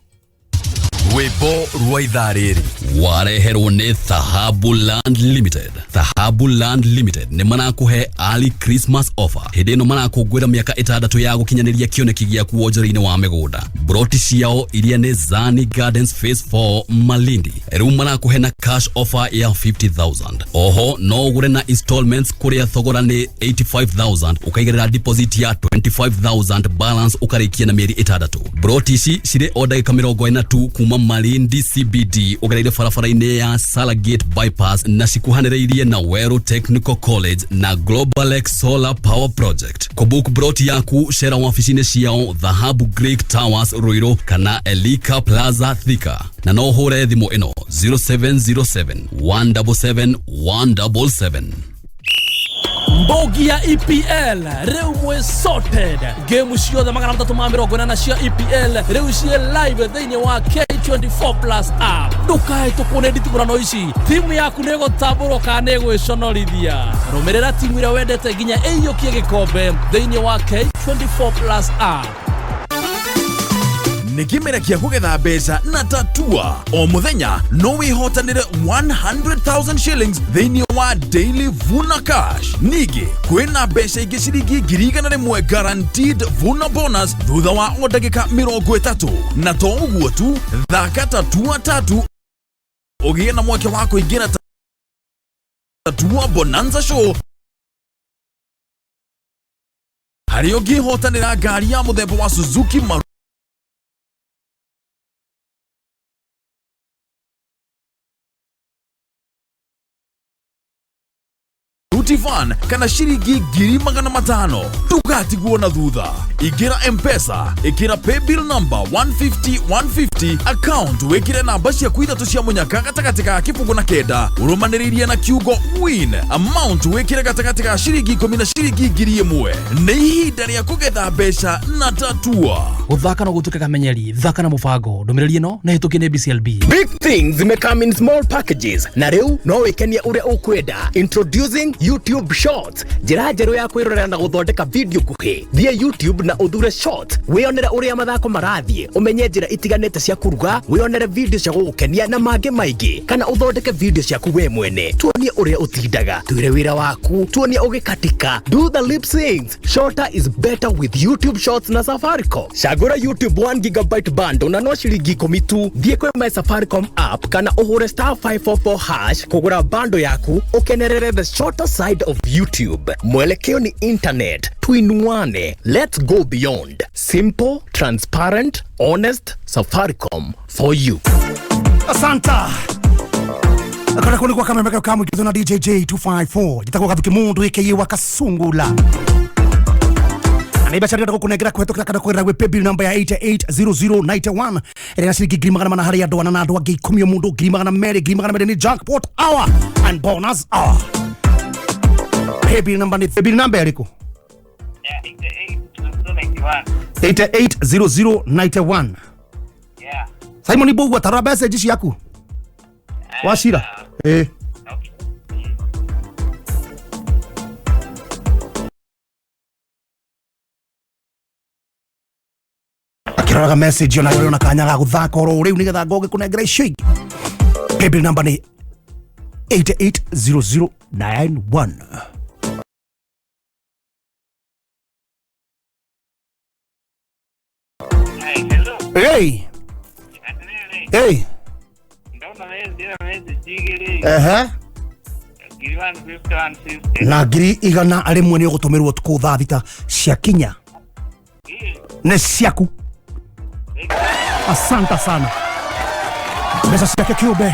Rwĩmbo rwa ithaa rĩrĩ wareherwo nĩ Thahabu Land Limited. Thahabu Land Limited nĩ marakũhe early Christmas offer. Hĩndĩ ĩno marakũngũĩra mĩaka 6 ya gũkinyanĩria kĩoneki gĩaku wonjoria-inĩ wa mĩgũnda. Broti ciao iria nĩ Zani Gardens Phase 4 Malindi. Rĩu marakũhe na cash offer ya 50,000. Oho no ũgũre na installments kũrĩa thogora nĩ 85,000 ũkaigĩrĩra deposit ya 25,000 balance ũkarĩkia na mĩeri 6. Broti ici cirĩ o ndagĩka 42 kuma Malindi CBD ugereire barabara-inĩ ya Salagate bypass na cikuhanĩrĩirie na Weru Technical College na Global X Solar Power Project. Kubook broti yaku shera wafici-inĩ ciao Thahabu Greek Towers Ruiru kana Elika Plaza Thika na no hũre thimũ ĩno 0707 177 177. Mbogi ya EPL reu mwe sorted. Game ciothe 340 cia EPL reu cie live thĩinĩ wa K24 Plus app. Ndukae tukune nditimurano ici. Timu yaku nĩgũtambũrwo kana nĩgwĩconorithia. Rũmĩrĩra timu ĩrĩa wendete nginya ĩiyũkie gĩkombe thĩinĩ wa K24 Plus app. Nikimera kia kugetha mbeca na tatua o muthenya no wihotanire 100,000 shillings thĩinĩ wa daily Vuna Cash. Ningĩ kwĩna mbeca ingĩ ciringi 100,000 guaranteed Vuna bonus thutha wa o ndagĩka 30. Na to ũguo tu, thaka tatua tatu ũgĩe na mweke wa kũingĩra tatua bonanza show harĩ ũngĩhotanĩra ngari ya mũthemba wa Suzuki Van kana shiringi 500,000. Tugatigwo na thutha. Igira M-Pesa, ikira pay bill number 150 account wekire namba cia kuithatu cia munyaka gatagati ka kifungu na kenda urumaniririe na kiugo win amount wekire gatagati ka shiringi 10 na shiringi 1,000. Nĩ ihinda rĩa kugetha mbeca na tatua. Uthaka no gutuke kamenyeri, thaka na mubango. Ndumirĩri ĩno na hĩtũkie nĩ BCLB. Big things may come in small packages. Na rĩu no wĩkenia ũrĩa ũkwenda. Introducing YouTube Shorts. Njĩra njerũ ya kwĩrorera na gũthondeka video nguhĩ. Thiĩ YouTube na uthure short. Wĩonere ũrĩa mathako marathiĩ. Ũmenye njĩra itiganĩte cia kuruga, wĩonere video cia gũgũkenia na mangĩ maingĩ. Kana uthondeke video ciaku we mwene. Tuonie ũrĩa ũtindaga. Twĩre wĩra waku. Tuonie ũgĩkatika. Do the lip syncs. Shorter is better with YouTube Shorts na Safaricom. Chagũra YouTube 1 GB bundle na no shilingi 10 tu. Thiĩ kwĩ My Safaricom app kana ũhure *544# kũgũra bundle yaku. Ũkenerere the shorter side of YouTube. Mwelekeo ni internet. Tuinuane. Let's go beyond. Simple, transparent, honest. Safaricom for you. Asanta. Akana kuni kwa kamera kama kitu na DJ Jey254. Jitakuwa Gathuki Mundu Wakasungula. Anaiba charia ndako kunegera kwetu kana kwenda gwe pay bill number ya 880091. Ere shilingi 500 hari ya doana na ndo wagi 10 mundu 500 ni jackpot hour and bonus hour. Pay bill number ni bill number yaliko. 880091. Yeah. Simon Ibu watara message ici yaku. Washira. Akiraga message yona yona kanya ga guthaka oro riu nigetha ngoge kunengera ici. Pay bill number ni 880091. Hey. Hey. Na giri igana ari mwene ugutumirwo tuku thaa thita cia kinya. Ne ciaku. Asante sana. Mesa ciake kiube.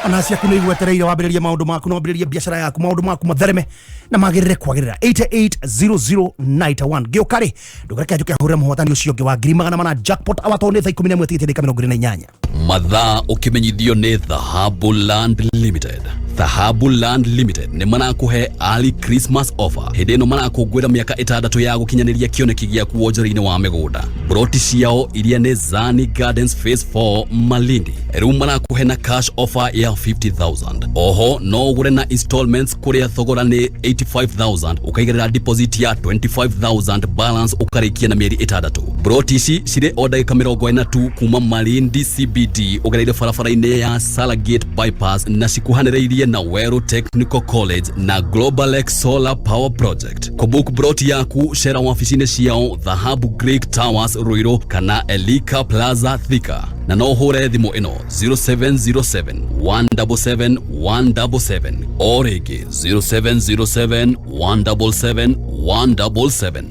Ona ciaku ni gwetereire wambiririe maundu maku no wambiririe biashara yaku maundu maku mathereme na magirire kwagirira 880091 giukari ndugareke ajuke hore muhotani ucio ngi wa 500 jackpot awatone thaa 11 tigite 28 mathaa ukimenyithio ni Thahabu Land Limited. Thahabu Land Limited nĩ marakuhe early Christmas offer. Hĩndĩ ĩno marakũngũĩra mĩaka 6 ya gũkinyanĩria kĩoneki gĩa kuonjora-inĩ wa mĩgũnda. Broti ciao iria nĩ Zani Gardens Phase 4 Malindi. Rĩu marakuhe na cash offer ya 50,000. Oho no ũgũre na installments kũrĩa thogora nĩ 85,000 ũkaigĩrĩra deposit ya 25,000 balance ũkarĩkia na mĩeri 6. Broti ici cirĩ o ndagĩka 42 kuma Malindi CBD ũgereire barabara-inĩ ya Salagate bypass na cikuhanĩrĩirie na Wero Technical College na Global X Solar Power Project. Kubook broti yaku shera wafici-inĩ ciao Thahabu Greek Towers Ruiru kana Elika Plaza Thika. Na no hore thimo ino 0707 177 177 o rĩngĩ 0707 177 177.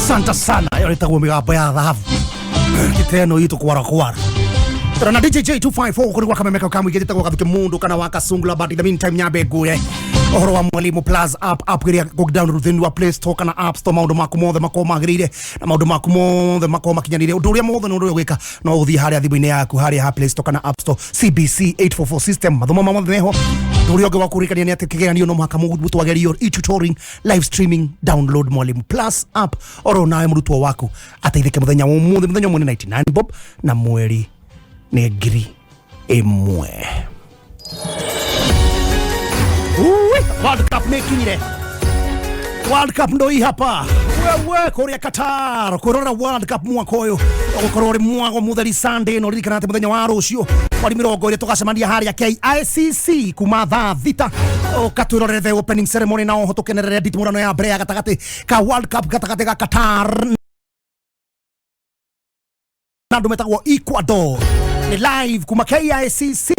Santa sana yoretagwo migambo ya thahabu kiteno itu kwara na DJ Jey254 kuri wakamemeka kamwigete kwa Gathuki Mundu kana Wakasungula, but in the meantime nyabe guye ohoro wa mwalimu plus app gria go down within your Play Store kana App Store. Maundu maku mothe makomagirire na maundu maku mothe makomakinyanire undu uria mothe nundu gwika no uthi haria thimu-ini yaku haria Play Store kana App Store. CBC 844 system mathomo mothe meho uria ungi wakurikania ni ati kigeranio no mwaka mugu twagerio e-tutoring live streaming. Download mwalimu plus app oro nawe murutwo waku ateithike muthenya mothe muthenya mwe 99 bob na mweri ni ngiri imwe. World Cup mekinyire. World Cup ndo hii hapa. Wewe Korea Qatar kurora World Cup mwaka uyu ukorore mwago mutheri Sunday no ririkana ati muthenya wa rucio wari mirongo ire tugacemania haria KICC kuma thaa thita ukatwirorere the opening ceremony na oho tukenerere nditimurano ya mbere ya gatagati ka World Cup gatagati ga Qatar na ndumetagwo Ecuador. Ni live kuma KICC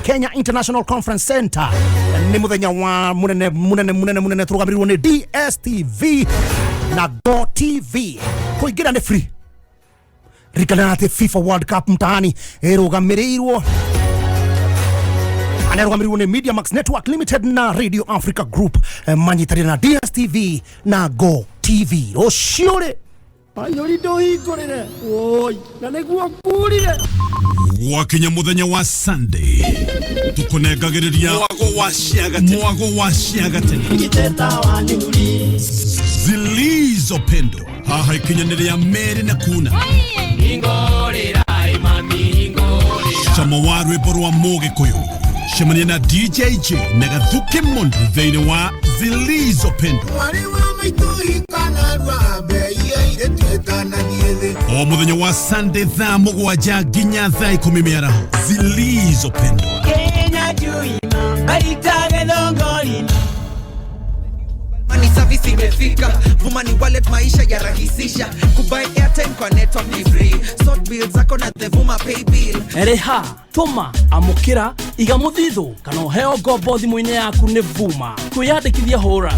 Kenya International Conference Center. Ni muthenya wa munene turugamirirwo ni DSTV na Go TV. Kuingira ni free. Rikana ati FIFA World Cup mtaani erugamirirwo anarugamirwo ni Media Max Network Limited na Radio Africa Group manyitari na DSTV na Go TV. Oshiore ayorido higorere oi na neguo kurire wakinya muthenya wa Sunday tukunengagiriria mwago wa ciagate ngiteta wa nyuri zilizopendwa haha ikinyaniria Meri na Kuna ingorira imami ingorira chama wa rwimbo rwa Mũgĩkũyũ shemania na DJ Jey na Gathuki Mundu thĩinĩ wa zilizopendwa o muthenya wa Sunday thaa 7 nginya thaa 10 mĩaraho zilizopendwa Kenya juima baitage longolina Money service imefika, Vumani wallet maisha ya rahisisha. Kubuy airtime kwa network ni free. Sort bills zako na the Vuma pay bill. Ereha, toma, amukira, igamuthithu, kana uheo ngombo thimu-ini yaku ni Vuma. Kwiyandikithia hora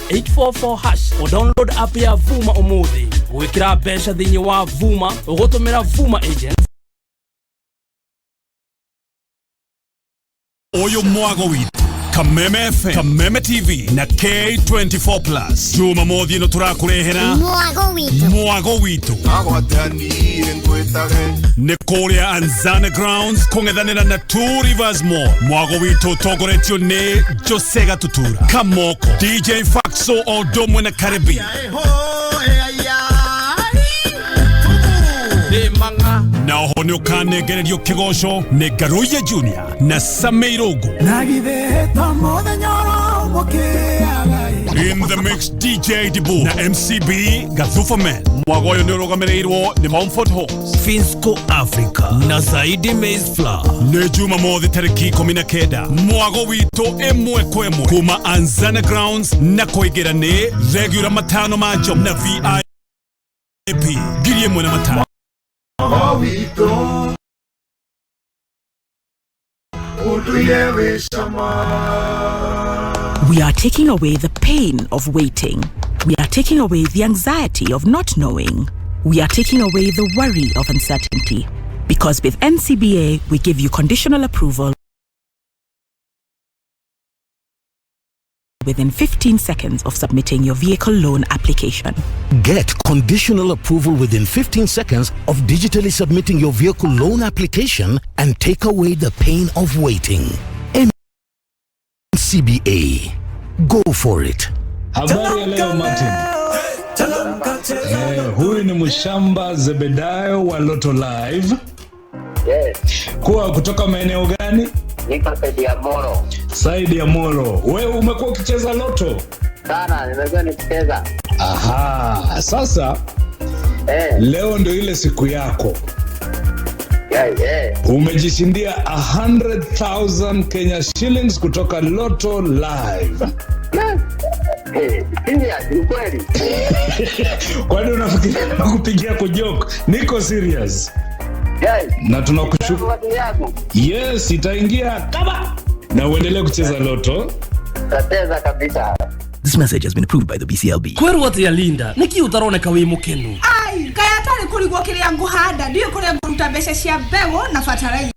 *844# o download app ya Vuma umuthi. Gwikira mbeca thiini wa Vuma, ugutumira Vuma agent. Oyo mwago witu Kameme FM, Kameme TV na K24+. Juma mothi no turakurehera mwago witu ni kuria Anzana Grounds kung'ethanira na Two Rivers Mall. Mwago witu togoretio ni Jose Gatutura Kamoko DJ Faxo Odomwe na Caribbean na oho ni ukanegererio kigosho ni Garuya Junior na Sameirogo in the mix DJ Dibu na MCB Gathufa Man. Mwagoyo ni urugamirĩirwo ni Mumford Halls Finsco Africa na zaidi maize flour. Ni juma mothi tariki 19 mwago witu imwe kwa imwe kuma Anzana Grounds na kuingira ni regular matano majo na VIP girie mwe na matano. We are taking away the pain of waiting. We are taking away the anxiety of not knowing. We are taking away the worry of uncertainty. Because with NCBA, we give you conditional approval within 15 seconds of submitting your vehicle loan application. Get conditional approval within 15 seconds of digitally submitting your vehicle loan application and take away the pain of waiting. NCBA. Go for it. Habari ya leo Martin. Huyu ni Mshamba Zebedayo wa Loto Live. Yes. Kutoka maeneo gani? Niko Saidi ya Moro. Saidi ya Moro. Wewe umekuwa ukicheza Loto? Sana, nimekuwa nikicheza. Aha, sasa leo ndio ile siku yako. Umejishindia 100,000 Kenya shillings kutoka Loto Live. Ni kweli. Kwani unafikiria kupigia kujoke? Niko serious. Na tunakushukuru. Yes, itaingia kama. Na uendelee kucheza Loto. Tateza kabisa. This message has been approved by the BCLB. Kweru ati ya Linda, niki utaroneka wi mukenu. Ai, kaya tari kurigwo kiria nguhanda, ndio kuria nguruta mbeca cia mbego na fertilizer.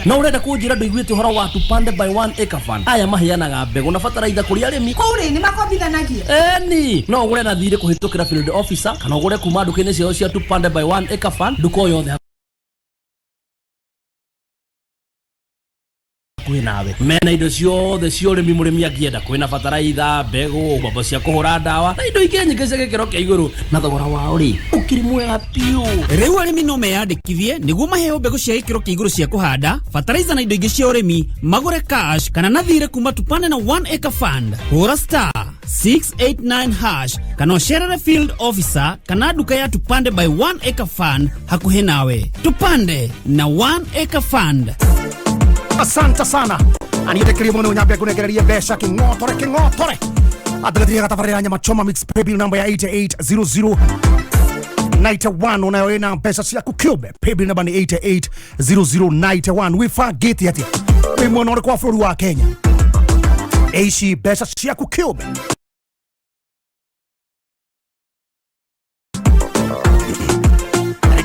Na urenda kunjira nduiguite uhoro wa tupande by 1 acre fund. Aya mahianaga mbegu na fertilizer kuri arimi. Kuri ni makombithanagia. Ni, no ugure na thire kuhitukira field officer kana ugure kuma nduka-ini ciao cia tupande by 1 acre fund nduka yothe nawe mena indo ciothe cia urimi murimi angienda kwina fertilizer mbegu mbombo cia kuhura ndawa na indo ingĩ nyingĩ cia gĩkĩro kĩa igũrũ na thogora wao rĩ ũkiri mwega piũ. Rĩu arĩmi no meyandĩkithie nĩguo maheo mbegũ cia gĩkĩro kĩa igũrũ cia kũhanda, fertilizer na indo ingĩ cia ũrĩmi, magũre cash kana na thire kuma tupande na 1 acre fund. Hũra *689# kana ũcerere field officer kana nduka ya tupande by 1 acre fund hakuhĩ nawe. Tupande na 1 acre fund. Asante sana. Aniyetekeria muno nyambe kunegereria besha kingotore. Atagatia katafarira nyama choma mix paybill number ya 880091 unayoena pesa cia kukube. Paybill number ni 880091. We forget yet. We mwana kwa furu wa Kenya. Eishi pesa cia kukube.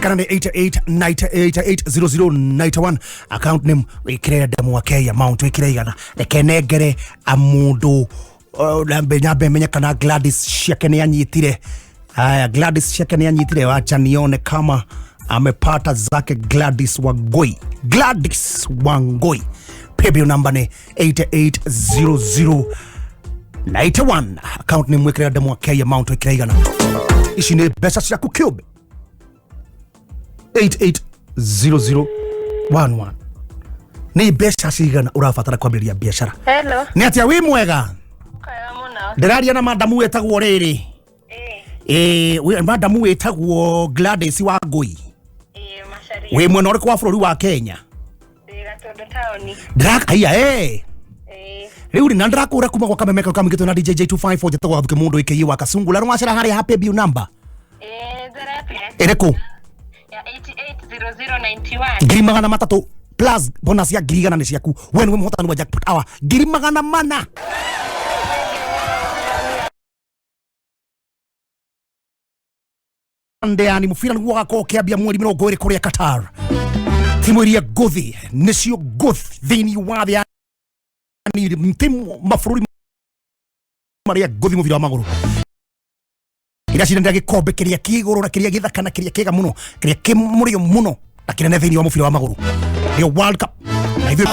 Kana 880091 account name wikire damu wa Kenya amount wikire igana rekenegere amundu nyambe menya kana Gladys ciake ni anyitire. Haya, Gladys ciake ni anyitire, wacha nione kama amepata zake. Gladys Wangoi paybill number ni 880091 account name wikire damu wa Kenya amount wikire igana. Ici ni pesa cia kukube 880011 ni besha cigana urafatara kwambĩrĩria biashara. Hello. Ni atia wi mwega? Kaya muno. Ndĩraria na madamu wetagwo rĩrĩ. Madamu wetagwo Gladys Wangui. Mashariki. We mwena ũrĩkũ wa bũrũri wa Kenya? Gatũndũ taũni. Ndĩrakaya rĩu na ndĩrakũra kuma gwa kamemeka kamĩkĩtwo na DJ Jey254 jetagwo Gathuki Mundu Wakasungula. Rwacera harĩa happy bill number. Ĩrĩkũ? 880091. Ngiri magana matatu plus bonus ya ngiri igana ni ciaku. We ni mũhotani wa jackpot hour. Ngiri magana mana. Ndeani mufira niguo gako kiambia mweri 20 kuria Qatar. Timu iria gothi nicio gothi thini wa thia ni timu mafururi maria gothi mufira wa maguru. Irashinda gikombe kiria kiguru na kiria githaka na kiria kega muno, kiria kimurio muno na kinene thini wa mufira wa maguru. Ni World Cup. Na hivyo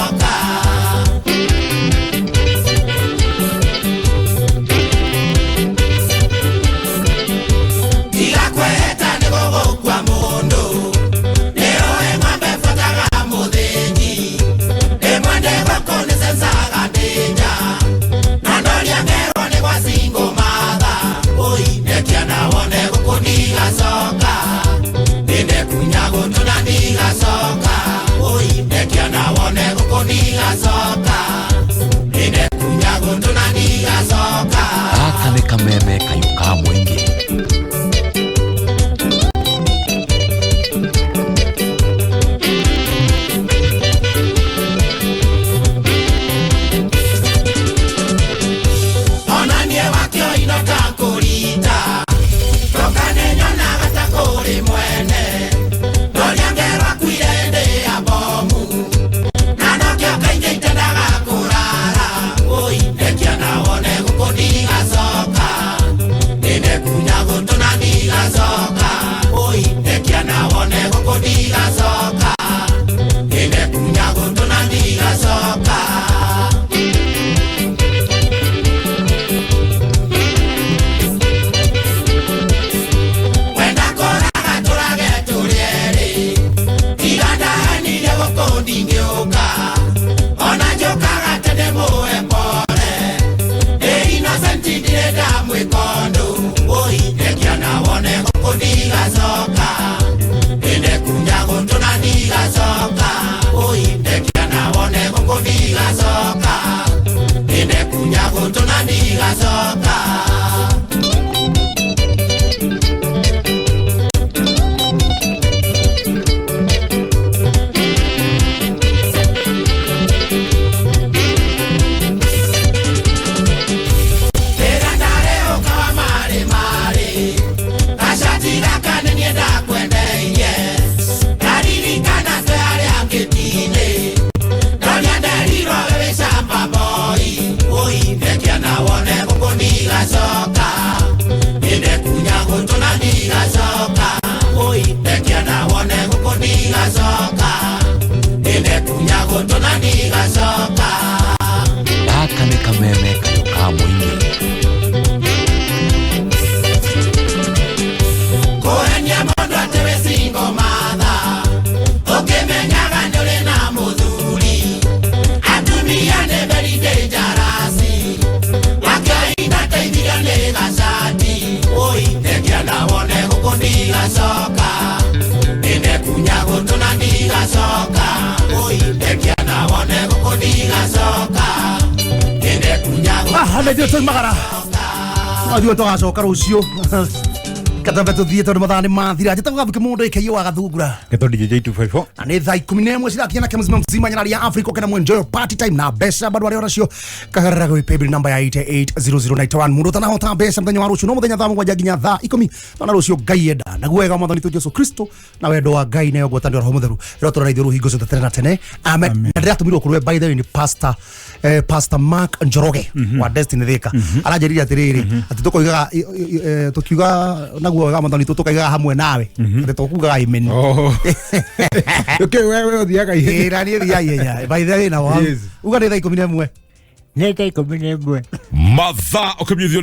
Soka, oi, nekia na wone kukoniga soka. na ndio magara adio twacoka rucio katabe tuthie tondu mathani mathira njeta Gathuki Mundu Wakasungula wa Gathungura geto DJ Jey254 ani thaa 11 cirakia na kemzima mzima nyarari ya Africa kana mwenjoy party time na besa bado wale oracio kagarara go paybill number ya 880091 mundu tana hota besa mthenya wa rucio no muthenya thaa mugwanja nginya thaa 10 na rucio Ngai enda na gwega mwathani tu Jesu Kristo na wendo wa Ngai na yogo tandi roho mutheru roto ra ithiru hingo zote tene na tene amen na ndatumirwo kurwe by the way ni pastor Mark Njoroge wa Destiny Thika aranjirira atiriri ati tukoigaga tukiuga naguo ga mwathani tu tukaigaga hamwe nawe ati tukugaga imeni okay wewe uthiaga ira ni thia yenya by the way na wa uga ni thaa 11 ne thaa 11 mathaa ukimithio